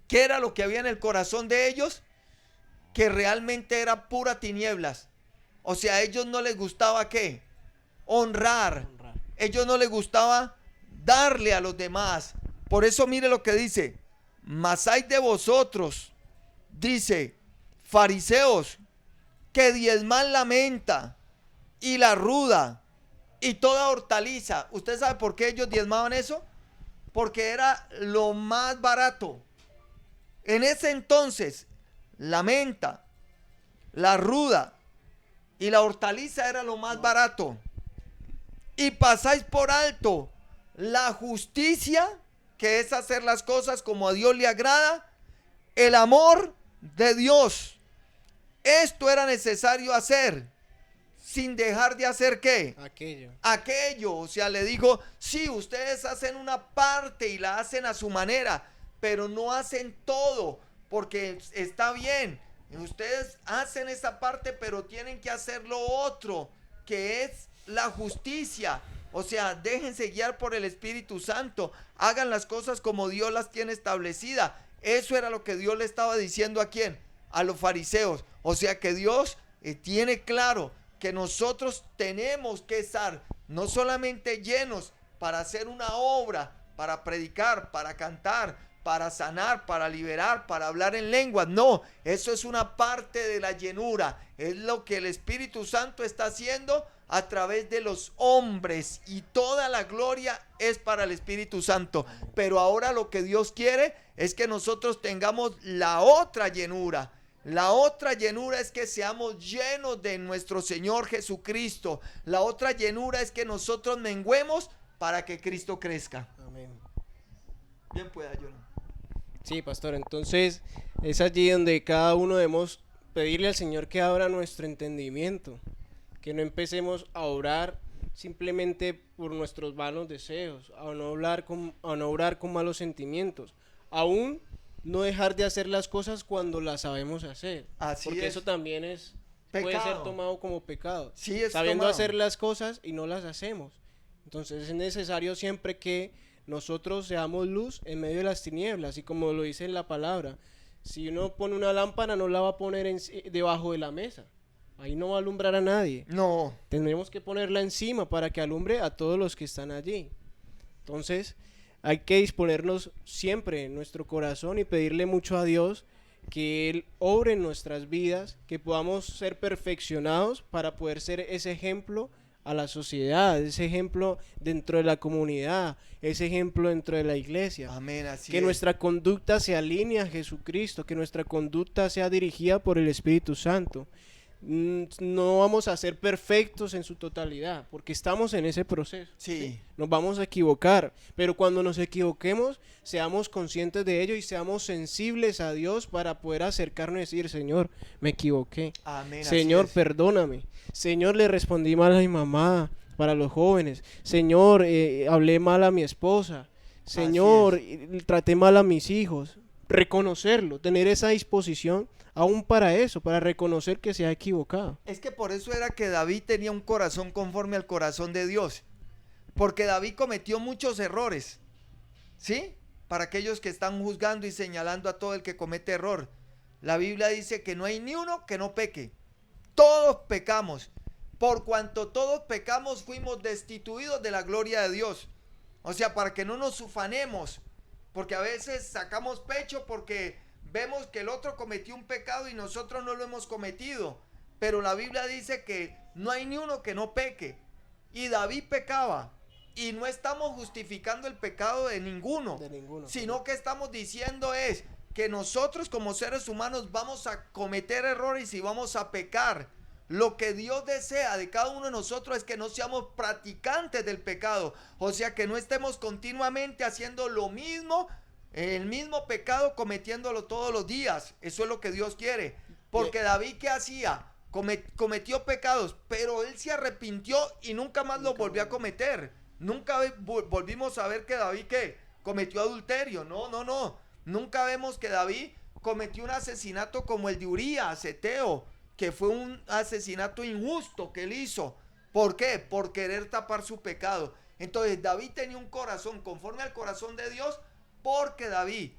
A: qué era lo que había en el corazón de ellos, que realmente era pura tinieblas. O sea, a ellos no les gustaba ¿qué? Honrar. Ellos no les gustaba darle a los demás. Por eso mire lo que dice, mas hay de vosotros, dice, fariseos, que diezman la menta y la ruda y toda hortaliza. ¿Usted sabe por qué ellos diezmaban eso? Porque era lo más barato. En ese entonces, la menta, la ruda y la hortaliza era lo más barato. Y pasáis por alto la justicia, que es hacer las cosas como a Dios le agrada, el amor de Dios. Esto era necesario hacer, sin dejar de hacer ¿qué? Aquello. O sea, le digo, sí, ustedes hacen una parte y la hacen a su manera, pero no hacen todo, porque está bien, ustedes hacen esa parte, pero tienen que hacer lo otro, que es la justicia. O sea, déjense guiar por el Espíritu Santo, hagan las cosas como Dios las tiene establecidas. Eso era lo que Dios le estaba diciendo ¿a quién? A los fariseos. O sea que Dios tiene claro que nosotros tenemos que estar no solamente llenos para hacer una obra, para predicar, para cantar, para sanar, para liberar, para hablar en lenguas. No, eso es una parte de la llenura. Es lo que el Espíritu Santo está haciendo a través de los hombres, y toda la gloria es para el Espíritu Santo. Pero ahora lo que Dios quiere es que nosotros tengamos la otra llenura. La otra llenura es que seamos llenos de nuestro Señor Jesucristo. La otra llenura es que nosotros menguemos para que Cristo crezca.
B: Amén.
A: Bien pueda, Jonah.
B: Sí, pastor, entonces es allí donde cada uno debemos pedirle al Señor que abra nuestro entendimiento, que no empecemos a orar simplemente por nuestros vanos deseos, a no orar con malos sentimientos, aún no dejar de hacer las cosas cuando las sabemos hacer,
A: Así
B: porque
A: es.
B: eso también puede ser
A: Pecado.
B: tomado como pecado,
A: Sí, es
B: sabiendo
A: tomado.
B: hacer las cosas y no las hacemos. Entonces es necesario siempre que nosotros seamos luz en medio de las tinieblas, y como lo dice en la palabra, si uno pone una lámpara no la va a poner debajo de la mesa, ahí no va a alumbrar a nadie,
A: No.
B: tendremos que ponerla encima para que alumbre a todos los que están allí. Entonces hay que disponernos siempre en nuestro corazón y pedirle mucho a Dios que Él obre en nuestras vidas, que podamos ser perfeccionados para poder ser ese ejemplo a la sociedad, ese ejemplo dentro de la comunidad, ese ejemplo dentro de la iglesia.
A: Amén, así
B: Que
A: es.
B: nuestra conducta se alinee a Jesucristo, que nuestra conducta sea dirigida por el Espíritu Santo. No vamos a ser perfectos en su totalidad, porque estamos en ese proceso.
A: Sí.
B: Nos vamos a equivocar, pero cuando nos equivoquemos, seamos conscientes de ello y seamos sensibles a Dios para poder acercarnos y decir: Señor, me equivoqué.
A: Amén, así
B: Señor,
A: es.
B: perdóname. Señor, le respondí mal a mi mamá, para los jóvenes. Señor, hablé mal a mi esposa. Señor, traté mal a mis hijos. Reconocerlo, tener esa disposición aún para eso, para reconocer que se ha equivocado.
A: Es que por eso era que David tenía un corazón conforme al corazón de Dios. Porque David cometió muchos errores. ¿Sí? Para aquellos que están juzgando y señalando a todo el que comete error. La Biblia dice que no hay ni uno que no peque. Todos pecamos. Por cuanto todos pecamos, fuimos destituidos de la gloria de Dios. O sea, para que no nos ufanemos. Porque a veces sacamos pecho porque vemos que el otro cometió un pecado y nosotros no lo hemos cometido. Pero la Biblia dice que no hay ni uno que no peque. Y David pecaba. Y no estamos justificando el pecado de ninguno. Sino que estamos diciendo es que nosotros como seres humanos vamos a cometer errores y vamos a pecar. Lo que Dios desea de cada uno de nosotros es que no seamos practicantes del pecado. O sea, que no estemos continuamente haciendo lo mismo, el mismo pecado, cometiéndolo todos los días. Eso es lo que Dios quiere. Porque David, ¿qué hacía? Cometió pecados, pero él se arrepintió y nunca más lo volvió a cometer. Nunca volvimos a ver que David, ¿qué? Cometió adulterio. No. Nunca vemos que David cometió un asesinato como el de Urías, Eteo, que fue un asesinato injusto que él hizo. ¿Por qué? Por querer tapar su pecado. Entonces David tenía un corazón conforme al corazón de Dios, porque David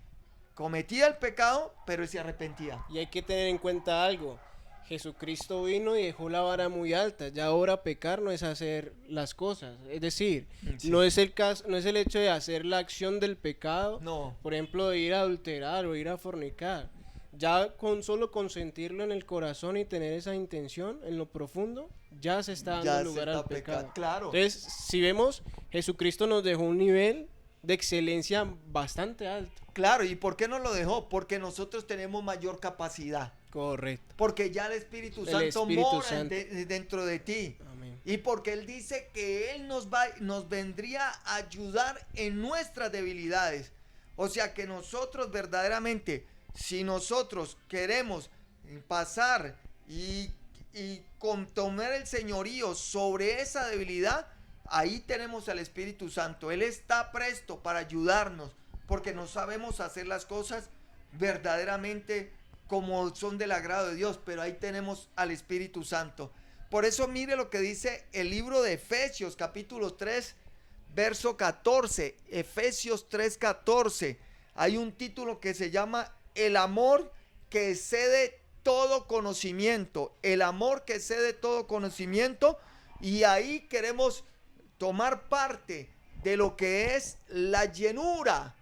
A: cometía el pecado, pero se arrepentía.
B: Y hay que tener en cuenta algo: Jesucristo vino y dejó la vara muy alta. Ya ahora pecar no es hacer las cosas. Es decir,
A: Sí.
B: no es el hecho de hacer la acción del pecado.
A: No.
B: Por ejemplo, de ir a adulterar o ir a fornicar. Ya con solo consentirlo en el corazón y tener esa intención en lo profundo, ya se está dando lugar al pecado.
A: Claro.
B: Entonces, si vemos, Jesucristo nos dejó un nivel de excelencia bastante alto.
A: Claro, ¿y por qué no lo dejó? Porque nosotros tenemos mayor capacidad.
B: Correcto.
A: Porque ya el Espíritu
B: El
A: Santo
B: Espíritu
A: mora
B: Santo.
A: dentro de ti.
B: Amén.
A: Y porque Él dice que Él nos vendría a ayudar en nuestras debilidades. O sea que nosotros verdaderamente, si nosotros queremos pasar y tomar el señorío sobre esa debilidad, ahí tenemos al Espíritu Santo. Él está presto para ayudarnos, porque no sabemos hacer las cosas verdaderamente como son del agrado de Dios, pero ahí tenemos al Espíritu Santo. Por eso mire lo que dice el libro de Efesios capítulo 3 verso 14. Efesios 3:14. Hay un título que se llama El amor que excede todo conocimiento. El amor que excede todo conocimiento. Y ahí queremos tomar parte de lo que es la llenura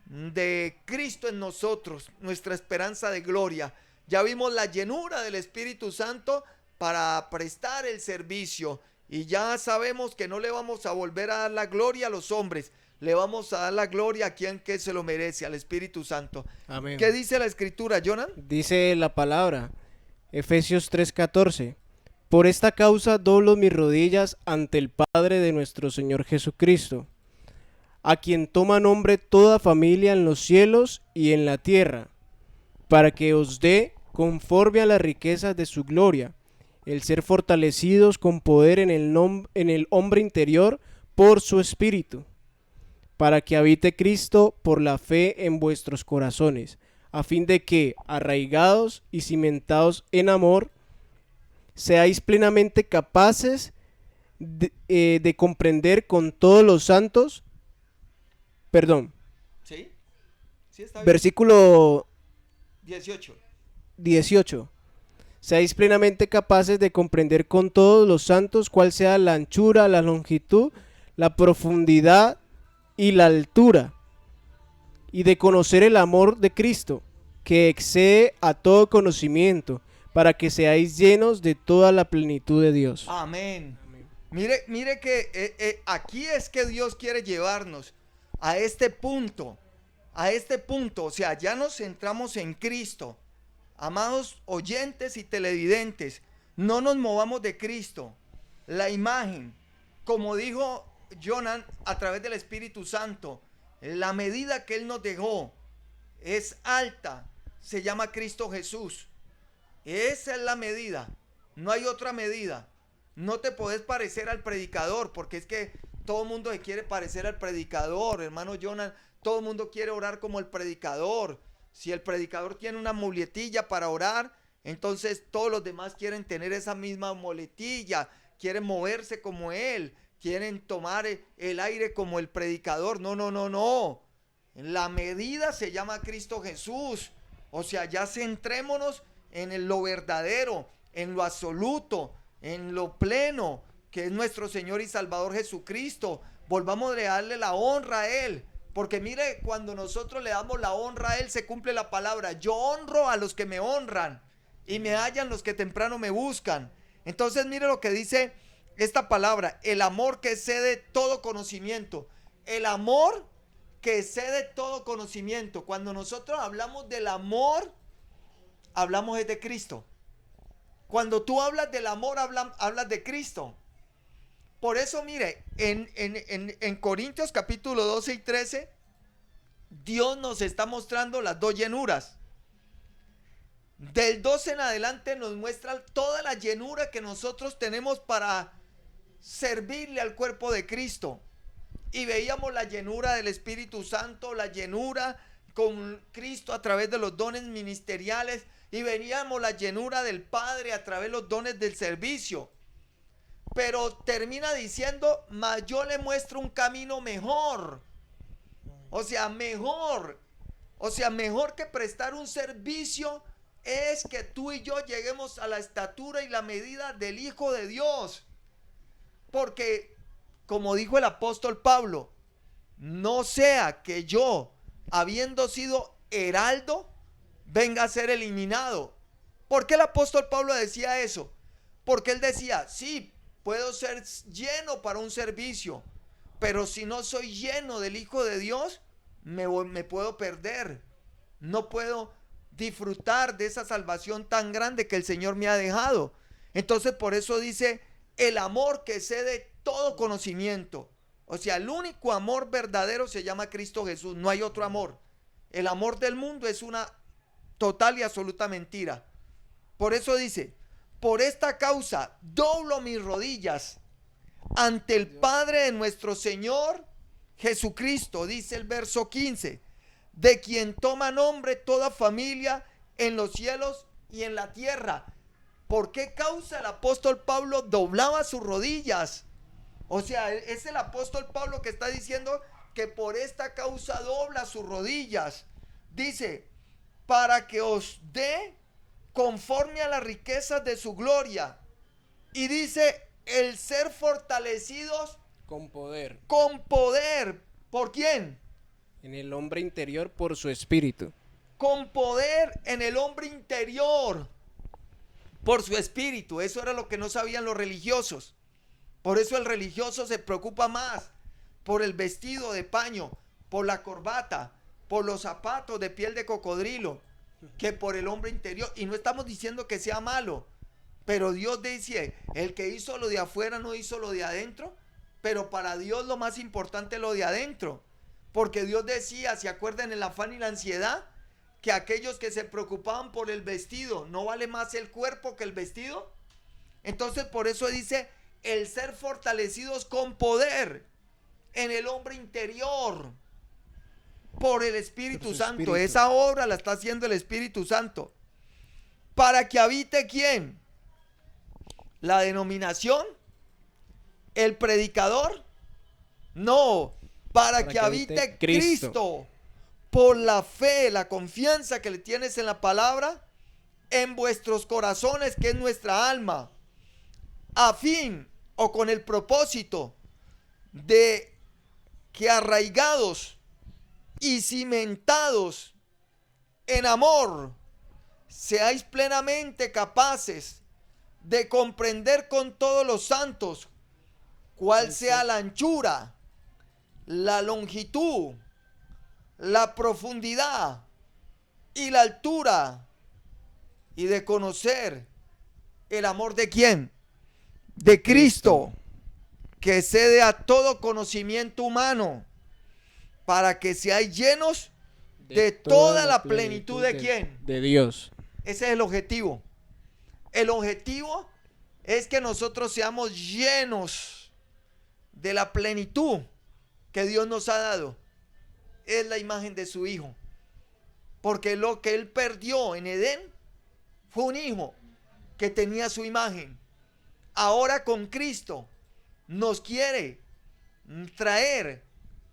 A: de Cristo en nosotros, nuestra esperanza de gloria. Ya vimos la llenura del Espíritu Santo para prestar el servicio, y ya sabemos que no le vamos a volver a dar la gloria a los hombres, le vamos a dar la gloria a quien que se lo merece, al Espíritu Santo.
B: Amén.
A: ¿Qué dice la Escritura, Jonan?
B: Dice la palabra, Efesios 3:14: por esta causa doblo mis rodillas ante el Padre de nuestro Señor Jesucristo, a quien toma nombre toda familia en los cielos y en la tierra, para que os dé, conforme a las riquezas de su gloria, el ser fortalecidos con poder en el hombre interior por su espíritu, para que habite Cristo por la fe en vuestros corazones, a fin de que, arraigados y cimentados en amor, seáis plenamente capaces de comprender con todos los santos,
A: ¿Sí? ¿Sí está bien?
B: versículo
A: 18.
B: 18. Seáis plenamente capaces de comprender con todos los santos cuál sea la anchura, la longitud, la profundidad y la altura, y de conocer el amor de Cristo, que excede a todo conocimiento, para que seáis llenos de toda la plenitud de Dios.
A: Amén. Mire que aquí es que Dios quiere llevarnos a este punto, o sea, ya nos centramos en Cristo. Amados oyentes y televidentes, no nos movamos de Cristo. La imagen, como dijo Jonan a través del Espíritu Santo, la medida que Él nos dejó es alta, se llama Cristo Jesús. Esa es la medida, no hay otra medida. No te podés parecer al predicador, porque es que todo el mundo se quiere parecer al predicador, hermano Jonan. Todo el mundo quiere orar como el predicador. Si el predicador tiene una muletilla para orar, entonces todos los demás quieren tener esa misma muletilla, quieren moverse como él, quieren tomar el aire como el predicador. No, no, no, no. La medida se llama Cristo Jesús. O sea, ya centrémonos en lo verdadero, en lo absoluto, en lo pleno, que es nuestro Señor y Salvador Jesucristo. Volvamos a darle la honra a Él. Porque mire, cuando nosotros le damos la honra a Él, se cumple la palabra: yo honro a los que me honran y me hallan los que temprano me buscan. Entonces mire lo que dice esta palabra: el amor que excede todo conocimiento. El amor que excede todo conocimiento. Cuando nosotros hablamos del amor, hablamos de Cristo. Cuando tú hablas del amor, hablas de Cristo. Por eso, mire, en Corintios capítulo 12 y 13, Dios nos está mostrando las dos llenuras. Del 12 en adelante nos muestra toda la llenura que nosotros tenemos para servirle al cuerpo de Cristo. Y veíamos la llenura del Espíritu Santo, la llenura con Cristo a través de los dones ministeriales. Y veíamos la llenura del Padre a través de los dones del servicio. Pero termina diciendo: mas yo le muestro un camino mejor. O sea, mejor. O sea, mejor que prestar un servicio es que tú y yo lleguemos a la estatura y la medida del Hijo de Dios. Porque, como dijo el apóstol Pablo, no sea que yo, habiendo sido heraldo, venga a ser eliminado. ¿Por qué el apóstol Pablo decía eso? Porque él decía: sí, puedo ser lleno para un servicio, pero si no soy lleno del Hijo de Dios, me puedo perder. No puedo disfrutar de esa salvación tan grande que el Señor me ha dejado. Entonces, por eso dice: el amor que excede todo conocimiento. O sea, el único amor verdadero se llama Cristo Jesús. No hay otro amor. El amor del mundo es una total y absoluta mentira. Por eso dice: por esta causa doblo mis rodillas ante el Padre de nuestro Señor Jesucristo, dice el verso 15, de quien toma nombre toda familia en los cielos y en la tierra. ¿Por qué causa el apóstol Pablo doblaba sus rodillas? O sea, es el apóstol Pablo que está diciendo que por esta causa dobla sus rodillas. Dice: para que os dé conforme a las riquezas de su gloria. Y dice: el ser fortalecidos
B: Con poder.
A: con poder. ¿Por quién?
B: En el hombre interior por su espíritu.
A: Con poder en el hombre interior por su espíritu. Eso era lo que no sabían los religiosos. Por eso el religioso se preocupa más por el vestido de paño, por la corbata, por los zapatos de piel de cocodrilo, que por el hombre interior. Y no estamos diciendo que sea malo, pero Dios dice: el que hizo lo de afuera no hizo lo de adentro. Pero para Dios lo más importante es lo de adentro. Porque Dios decía, ¿se acuerdan el afán y la ansiedad? Que aquellos que se preocupaban por el vestido, ¿no vale más el cuerpo que el vestido? Entonces por eso dice, el ser fortalecidos con poder en el hombre interior por el Espíritu Santo.
B: Espíritu.
A: Esa obra la está haciendo el Espíritu Santo. ¿Para que habite quién? ¿La denominación? ¿El predicador? No, para que habite Cristo. Por la fe, la confianza que le tienes en la palabra, en vuestros corazones, que es nuestra alma, a fin o con el propósito de que arraigados y cimentados en amor, seáis plenamente capaces de comprender con todos los santos cuál sea la anchura, la longitud, la profundidad y la altura, y de conocer el amor de quién, de Cristo, que excede a todo conocimiento humano, para que seáis llenos de toda la plenitud de quién,
B: de Dios.
A: Ese es el objetivo. El objetivo es que nosotros seamos llenos de la plenitud que Dios nos ha dado. Es la imagen de su Hijo. Porque lo que Él perdió en Edén fue un hijo que tenía su imagen. Ahora con Cristo nos quiere traer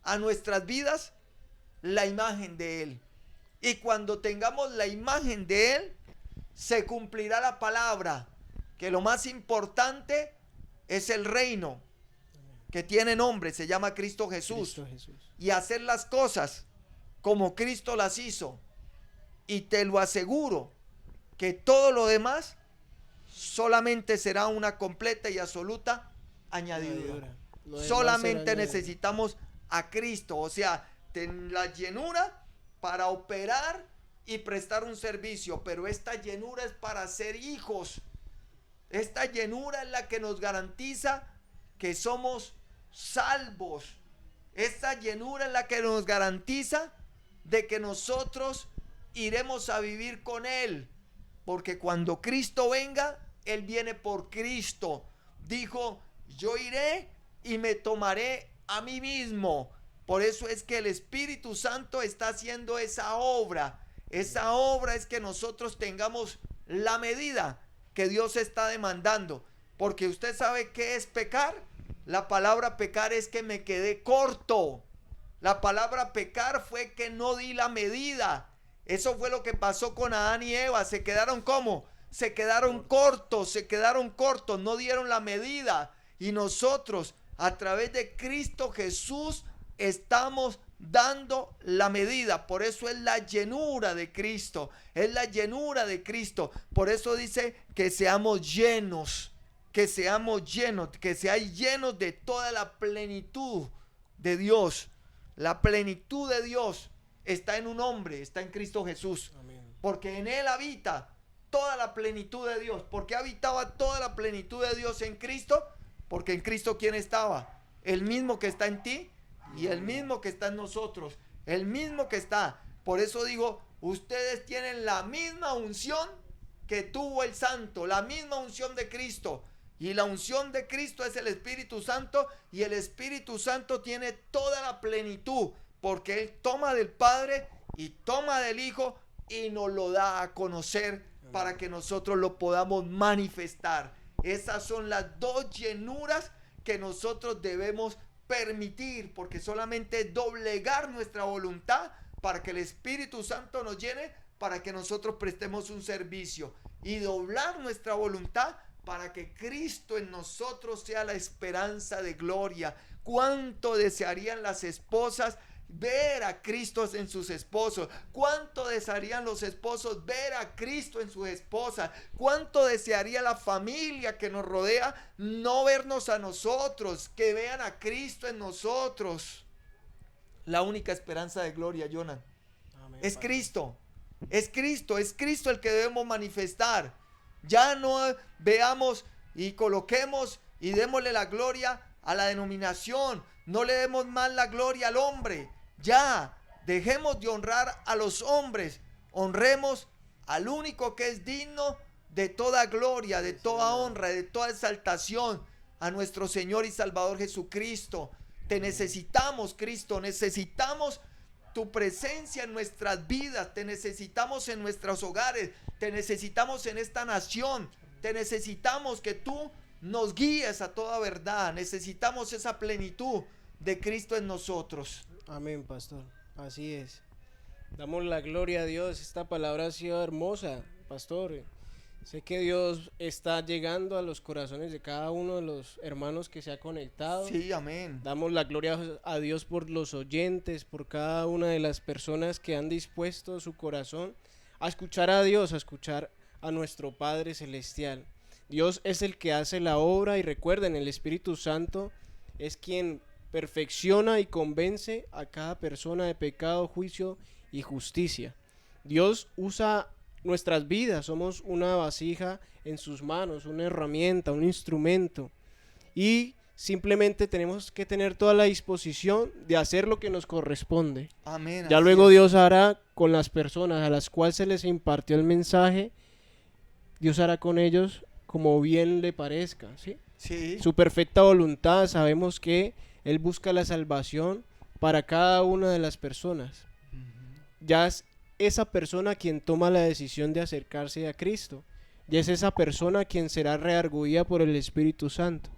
A: a nuestras vidas la imagen de Él. Y cuando tengamos la imagen de Él, se cumplirá la palabra, que lo más importante es el reino que tiene nombre, se llama Cristo Jesús.
B: Cristo Jesús.
A: Y hacer las cosas como Cristo las hizo. Y te lo aseguro que todo lo demás solamente será una completa y absoluta añadidura. Solamente necesitamos a Cristo, o sea, la llenura para operar y prestar un servicio, pero esta llenura es para ser hijos. Esta llenura es la que nos garantiza que somos salvos. Esta llenura es la que nos garantiza de que nosotros iremos a vivir con Él, porque cuando Cristo venga, Él viene por Cristo. Dijo, yo iré y me tomaré a mí mismo. Por eso es que el Espíritu Santo está haciendo esa obra. Esa obra es que nosotros tengamos la medida que Dios está demandando. Porque usted sabe qué es pecar. La palabra pecar es que me quedé corto. La palabra pecar fue que no di la medida. Eso fue lo que pasó con Adán y Eva. Se quedaron ¿cómo? Se quedaron cortos, no dieron la medida. Y nosotros, a través de Cristo Jesús, estamos dando la medida. Por eso es la llenura de Cristo. Es la llenura de Cristo. Por eso dice que seamos llenos. Que seamos llenos. Que seáis llenos de toda la plenitud de Dios. La plenitud de Dios está en un hombre. Está en Cristo Jesús. Amén. Porque en Él habita toda la plenitud de Dios. ¿Por qué habitaba toda la plenitud de Dios en Cristo? Porque en Cristo ¿quién estaba? El mismo que está en ti y el mismo que está en nosotros. El mismo que está. Por eso digo, ustedes tienen la misma unción que tuvo el Santo. La misma unción de Cristo. Y la unción de Cristo es el Espíritu Santo. Y el Espíritu Santo tiene toda la plenitud. Porque Él toma del Padre y toma del Hijo y nos lo da a conocer para que nosotros lo podamos manifestar. Esas son las dos llenuras que nosotros debemos permitir, porque solamente doblegar nuestra voluntad para que el Espíritu Santo nos llene, para que nosotros prestemos un servicio, y doblar nuestra voluntad para que Cristo en nosotros sea la esperanza de gloria. ¿Cuánto desearían las esposas ver a Cristo en sus esposos? ¿Cuánto desearían los esposos ver a Cristo en sus esposas? ¿Cuánto desearía la familia que nos rodea no vernos a nosotros, que vean a Cristo en nosotros? La única esperanza de gloria, Jonathan, es Cristo. Es Cristo el que debemos manifestar. Ya no veamos y coloquemos y démosle la gloria a la denominación. No le demos más la gloria al hombre. Ya, dejemos de honrar a los hombres, honremos al único que es digno de toda gloria, de toda honra, de toda exaltación, a nuestro Señor y Salvador Jesucristo. Te necesitamos, Cristo, necesitamos tu presencia en nuestras vidas, te necesitamos en nuestros hogares, te necesitamos en esta nación, te necesitamos que tú nos guíes a toda verdad, necesitamos esa plenitud de Cristo en nosotros.
B: Amén, pastor. Así es. Damos la gloria a Dios. Esta palabra ha sido hermosa, pastor. Sé que Dios está llegando a los corazones de cada uno de los hermanos que se ha conectado.
A: Sí, amén.
B: Damos la gloria a Dios por los oyentes, por cada una de las personas que han dispuesto su corazón a escuchar a Dios, a escuchar a nuestro Padre Celestial. Dios es el que hace la obra y recuerden, el Espíritu Santo es quien perfecciona y convence a cada persona de pecado, juicio y justicia. Dios usa nuestras vidas, somos una vasija en sus manos, una herramienta, un instrumento, y simplemente tenemos que tener toda la disposición de hacer lo que nos corresponde.
A: Amén.
B: Ya luego Dios hará con las personas a las cuales se les impartió el mensaje, Dios hará con ellos como bien le parezca, ¿sí?
A: Sí.
B: Su perfecta voluntad, sabemos que Él busca la salvación para cada una de las personas. Ya es esa persona quien toma la decisión de acercarse a Cristo. Ya es esa persona quien será redarguida por el Espíritu Santo.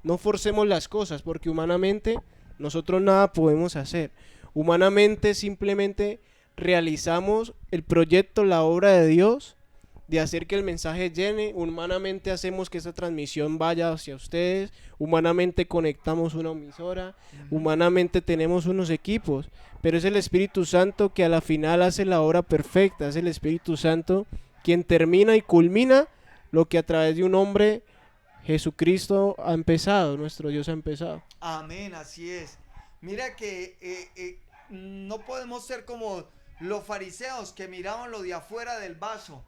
B: No forcemos las cosas, porque humanamente nosotros nada podemos hacer. Humanamente simplemente realizamos el proyecto, la obra de Dios, de hacer que el mensaje llene. Humanamente hacemos que esa transmisión vaya hacia ustedes. Humanamente conectamos una emisora. Humanamente tenemos unos equipos. Pero es el Espíritu Santo que a la final hace la obra perfecta. Es el Espíritu Santo quien termina y culmina lo que a través de un hombre, Jesucristo, ha empezado. Nuestro Dios ha empezado.
A: Amén, así es. Mira que no podemos ser como los fariseos que miraban lo de afuera del vaso.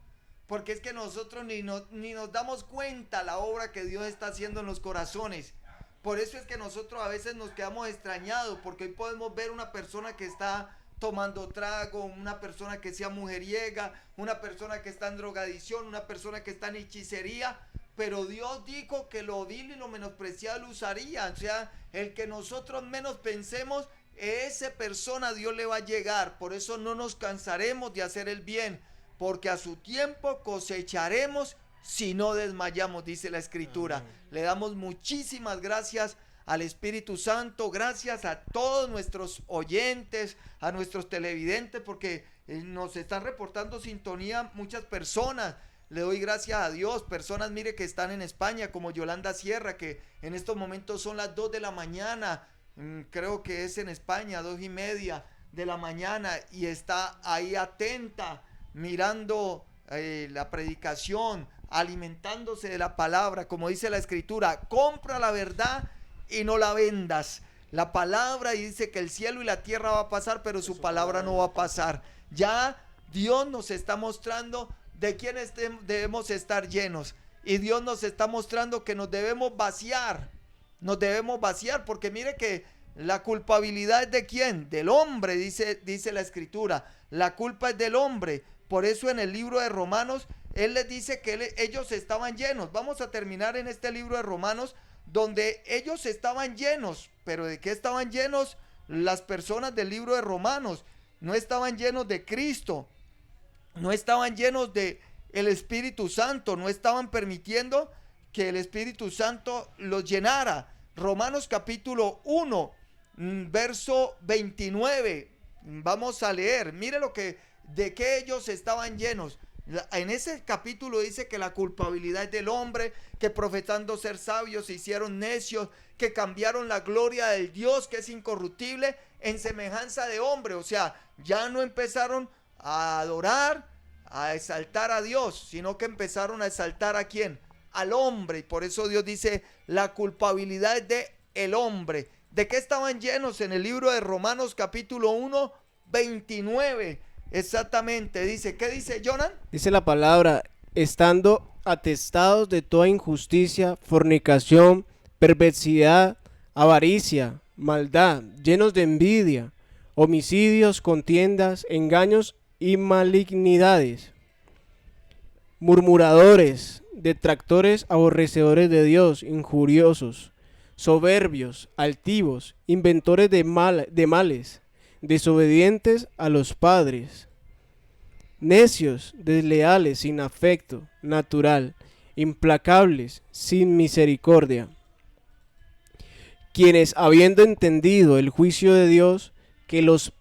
A: Porque es que nosotros ni nos damos cuenta la obra que Dios está haciendo en los corazones. Por eso es que nosotros a veces nos quedamos extrañados, porque hoy podemos ver una persona que está tomando trago, una persona que sea mujeriega, una persona que está en drogadicción, una persona que está en hechicería, pero Dios dijo que lo vil y lo menospreciado lo usaría. O sea, el que nosotros menos pensemos, esa persona Dios le va a llegar. Por eso no nos cansaremos de hacer el bien, porque a su tiempo cosecharemos si no desmayamos, dice la Escritura. Amén. Le damos muchísimas gracias al Espíritu Santo, gracias a todos nuestros oyentes, a nuestros televidentes, porque nos están reportando sintonía muchas personas. Le doy gracias a Dios, personas, mire, que están en España, como Yolanda Sierra, que en estos momentos son las 2 de la mañana, creo que es en España, 2:30 de la mañana, y está ahí atenta, mirando la predicación, alimentándose de la palabra, como dice la Escritura. Compra la verdad y no la vendas. La palabra, y dice que el cielo y la tierra va a pasar, pero su palabra no va a pasar. Ya Dios nos está mostrando de quiénes debemos estar llenos, y Dios nos está mostrando que nos debemos vaciar, porque mire que la culpabilidad es de quién, del hombre, dice la Escritura. La culpa es del hombre. Por eso en el libro de Romanos Él les dice que ellos estaban llenos. Vamos a terminar en este libro de Romanos, donde ellos estaban llenos. Pero ¿de qué estaban llenos las personas del libro de Romanos? No estaban llenos de Cristo, no estaban llenos de el Espíritu Santo, no estaban permitiendo que el Espíritu Santo los llenara. Romanos capítulo 1, verso 29. Vamos a leer. Mire de qué ellos estaban llenos. En ese capítulo dice que la culpabilidad es del hombre, que profetando ser sabios se hicieron necios, que cambiaron la gloria del Dios que es incorruptible en semejanza de hombre. O sea, ya no empezaron a adorar, a exaltar a Dios, sino que empezaron a exaltar ¿a quién? Al hombre. Y por eso Dios dice, la culpabilidad es de el hombre. ¿De qué estaban llenos? En el libro de Romanos capítulo 1, 29. Exactamente, dice, ¿qué dice, Jonan?
B: Dice la palabra, estando atestados de toda injusticia, fornicación, perversidad, avaricia, maldad, llenos de envidia, homicidios, contiendas, engaños y malignidades, murmuradores, detractores, aborrecedores de Dios, injuriosos, soberbios, altivos, inventores de males, desobedientes a los padres, necios, desleales, sin afecto natural, implacables, sin misericordia, quienes habiendo entendido el juicio de Dios, que los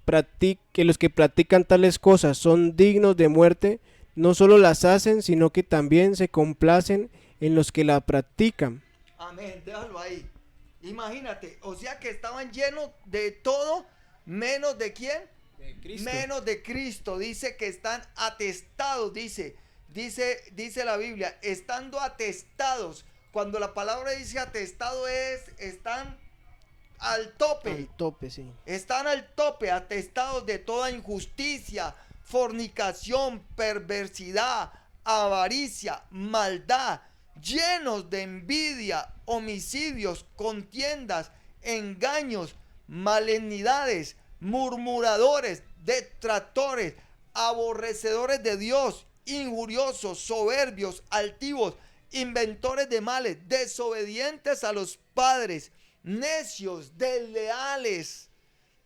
B: que practican tales cosas son dignos de muerte, no solo las hacen, sino que también se complacen en los que la practican.
A: Amén, déjalo ahí. Imagínate, o sea que estaban llenos de todo, menos de quién?
B: De Cristo.
A: Menos de Cristo. Dice que están atestados, dice la Biblia, estando atestados. Cuando la palabra dice atestado están al tope.
B: Al tope, sí.
A: Están al tope, atestados de toda injusticia, fornicación, perversidad, avaricia, maldad, llenos de envidia, homicidios, contiendas, engaños, malignidades, murmuradores, detractores, aborrecedores de Dios, injuriosos, soberbios, altivos, inventores de males, desobedientes a los padres, necios, desleales,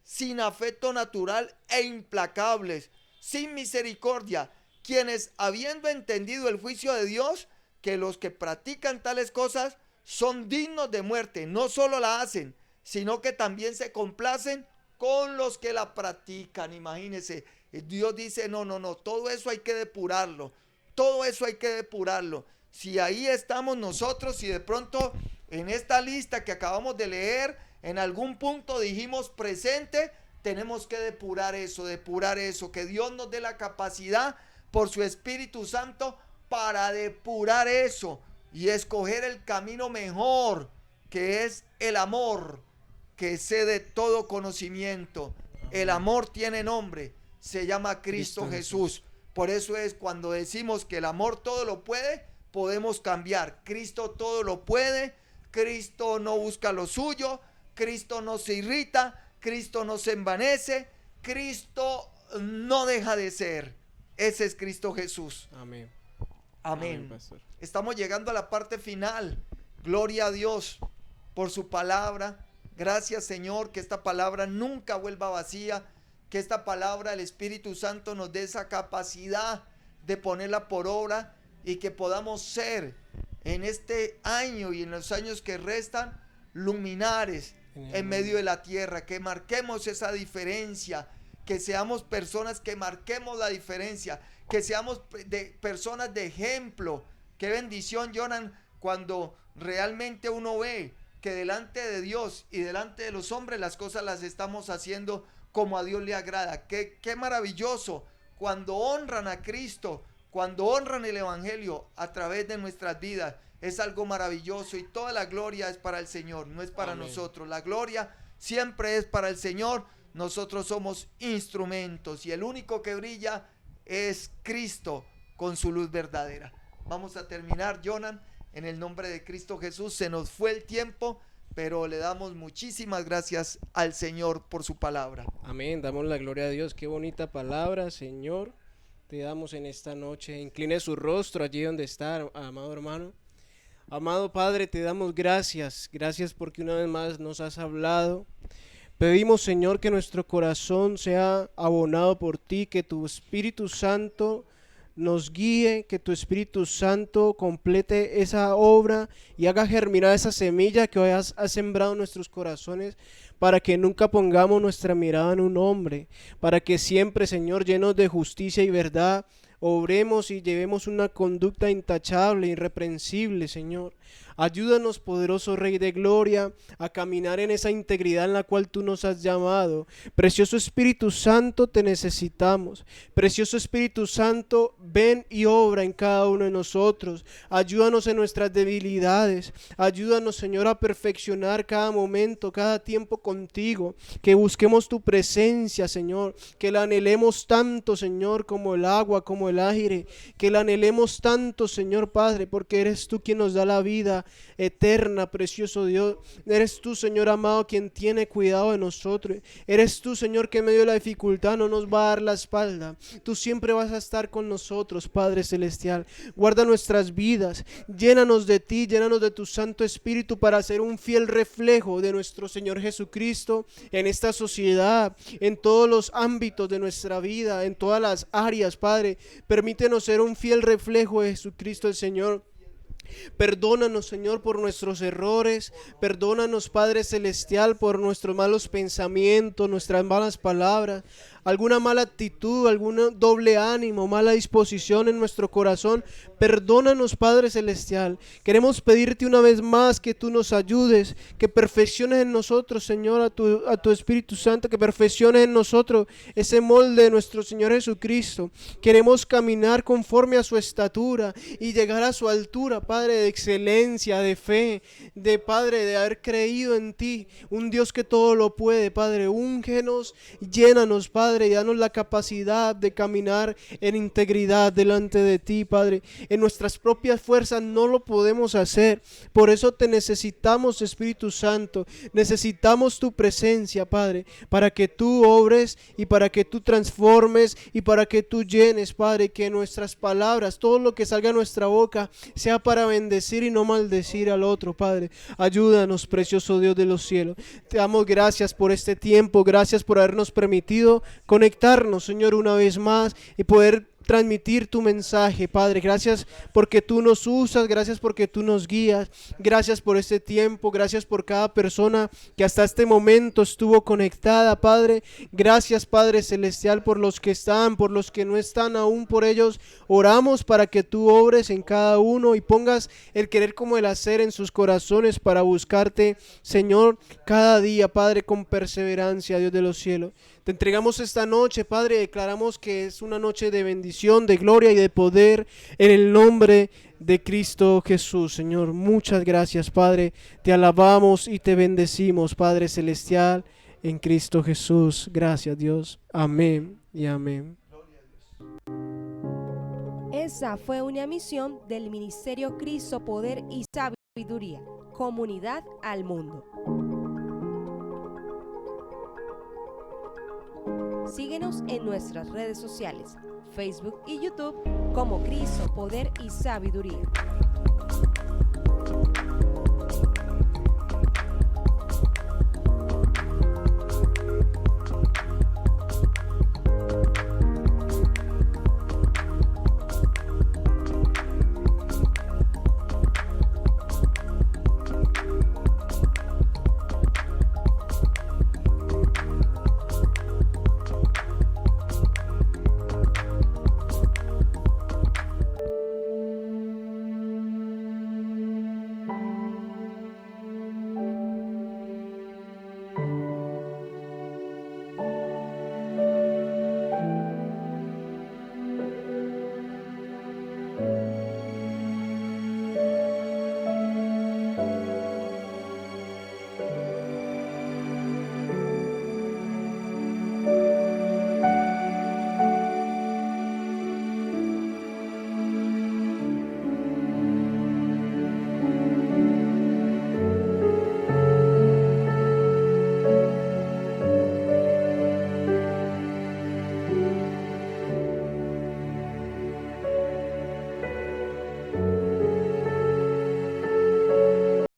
A: sin afecto natural e implacables, sin misericordia, quienes habiendo entendido el juicio de Dios, que los que practican tales cosas son dignos de muerte, no solo la hacen, sino que también se complacen con los que la practican. Imagínense, Dios dice, no, todo eso hay que depurarlo, todo eso hay que depurarlo. Si ahí estamos nosotros, si de pronto en esta lista que acabamos de leer, en algún punto dijimos presente, tenemos que depurar eso, que Dios nos dé la capacidad por su Espíritu Santo para depurar eso y escoger el camino mejor, que es el amor, que excede todo conocimiento. El amor tiene nombre, se llama Cristo Jesús. Por eso es cuando decimos que el amor todo lo puede, podemos cambiar. Cristo todo lo puede, Cristo no busca lo suyo, Cristo no se irrita, Cristo no se envanece, Cristo no deja de ser. Ese es Cristo Jesús.
B: Amén.
A: Amén.
B: Pastor.
A: Estamos llegando a la parte final. Gloria a Dios por su palabra. Gracias, Señor, que esta palabra nunca vuelva vacía, que esta palabra, el Espíritu Santo nos dé esa capacidad de ponerla por obra y que podamos ser en este año y en los años que restan luminares en medio de la tierra, que marquemos esa diferencia, que seamos personas que marquemos la diferencia, que seamos personas de ejemplo. Qué bendición, Jonan, cuando realmente uno ve que delante de Dios y delante de los hombres las cosas las estamos haciendo como a Dios le agrada. Qué maravilloso cuando honran a Cristo, cuando honran el Evangelio a través de nuestras vidas. Es algo maravilloso y toda la gloria es para el Señor, no es para
B: Amén.
A: nosotros. La gloria siempre es para el Señor. Nosotros somos instrumentos y el único que brilla es Cristo con su luz verdadera. Vamos a terminar, Jonan, en el nombre de Cristo Jesús. Se nos fue el tiempo, pero le damos muchísimas gracias al Señor por su palabra.
B: Amén, damos la gloria a Dios. Qué bonita palabra, Señor. Te damos en esta noche. Incline su rostro allí donde está, amado hermano. Amado Padre, te damos gracias. Gracias porque una vez más nos has hablado. Pedimos, Señor, que nuestro corazón sea abonado por ti, que tu Espíritu Santo nos guíe, que tu Espíritu Santo complete esa obra y haga germinar esa semilla que hoy has sembrado en nuestros corazones, para que nunca pongamos nuestra mirada en un hombre, para que siempre, Señor, llenos de justicia y verdad, obremos y llevemos una conducta intachable, irreprensible, Señor. Ayúdanos, poderoso Rey de Gloria, a caminar en esa integridad en la cual tú nos has llamado. Precioso Espíritu Santo, te necesitamos. Precioso Espíritu Santo, ven y obra en cada uno de nosotros. Ayúdanos en nuestras debilidades. Ayúdanos, Señor, a perfeccionar cada momento, cada tiempo contigo. Que busquemos tu presencia, Señor. Que la anhelemos tanto, Señor, como el agua, como el aire. Que la anhelemos tanto, Señor Padre, porque eres tú quien nos da la vida vida eterna, precioso Dios. Eres tú, Señor amado, quien tiene cuidado de nosotros. Eres tú, Señor, que en medio de la dificultad no nos va a dar la espalda. Tú siempre vas a estar con nosotros, Padre Celestial. Guarda nuestras vidas, llénanos de ti, llénanos de tu Santo Espíritu para ser un fiel reflejo de nuestro Señor Jesucristo en esta sociedad, en todos los ámbitos de nuestra vida, en todas las áreas, Padre. Permítenos ser un fiel reflejo de Jesucristo el Señor. Perdónanos, Señor, por nuestros errores. Perdónanos, Padre Celestial, por nuestros malos pensamientos, nuestras malas palabras, alguna mala actitud, algún doble ánimo, mala disposición en nuestro corazón. Perdónanos, Padre Celestial. Queremos pedirte una vez más que tú nos ayudes, que perfecciones en nosotros, Señor, a tu Espíritu Santo, que perfecciones en nosotros ese molde de nuestro Señor Jesucristo. Queremos caminar conforme a su estatura y llegar a su altura, Padre, de excelencia, de fe, de Padre, de haber creído en ti, un Dios que todo lo puede, Padre. Úngenos, llénanos, Padre, y danos la capacidad de caminar en integridad delante de ti, Padre. En nuestras propias fuerzas no lo podemos hacer, por eso te necesitamos, Espíritu Santo. Necesitamos tu presencia, Padre, para que tú obres y para que tú transformes y para que tú llenes, Padre, que nuestras palabras, todo lo que salga de nuestra boca, sea para bendecir y no maldecir al otro, Padre. Ayúdanos, precioso Dios de los cielos. Te damos gracias por este tiempo, gracias por habernos permitido conectarnos, Señor, una vez más y poder transmitir tu mensaje, Padre. Gracias porque tú nos usas, gracias porque tú nos guías, gracias por este tiempo, gracias por cada persona que hasta este momento estuvo conectada, Padre. Gracias, Padre Celestial, por los que están, por los que no están aún, por ellos oramos para que tú obres en cada uno y pongas el querer como el hacer en sus corazones para buscarte, Señor, cada día, Padre, con perseverancia, Dios de los cielos. Te entregamos esta noche, Padre, declaramos que es una noche de bendición, de gloria y de poder en el nombre de Cristo Jesús, Señor. Muchas gracias, Padre. Te alabamos y te bendecimos, Padre Celestial, en Cristo Jesús. Gracias, Dios. Amén y amén.
C: Esa fue una emisión del Ministerio Cristo, Poder y Sabiduría, Comunidad al Mundo. Síguenos en nuestras redes sociales, Facebook y YouTube como Cristo, Poder y Sabiduría.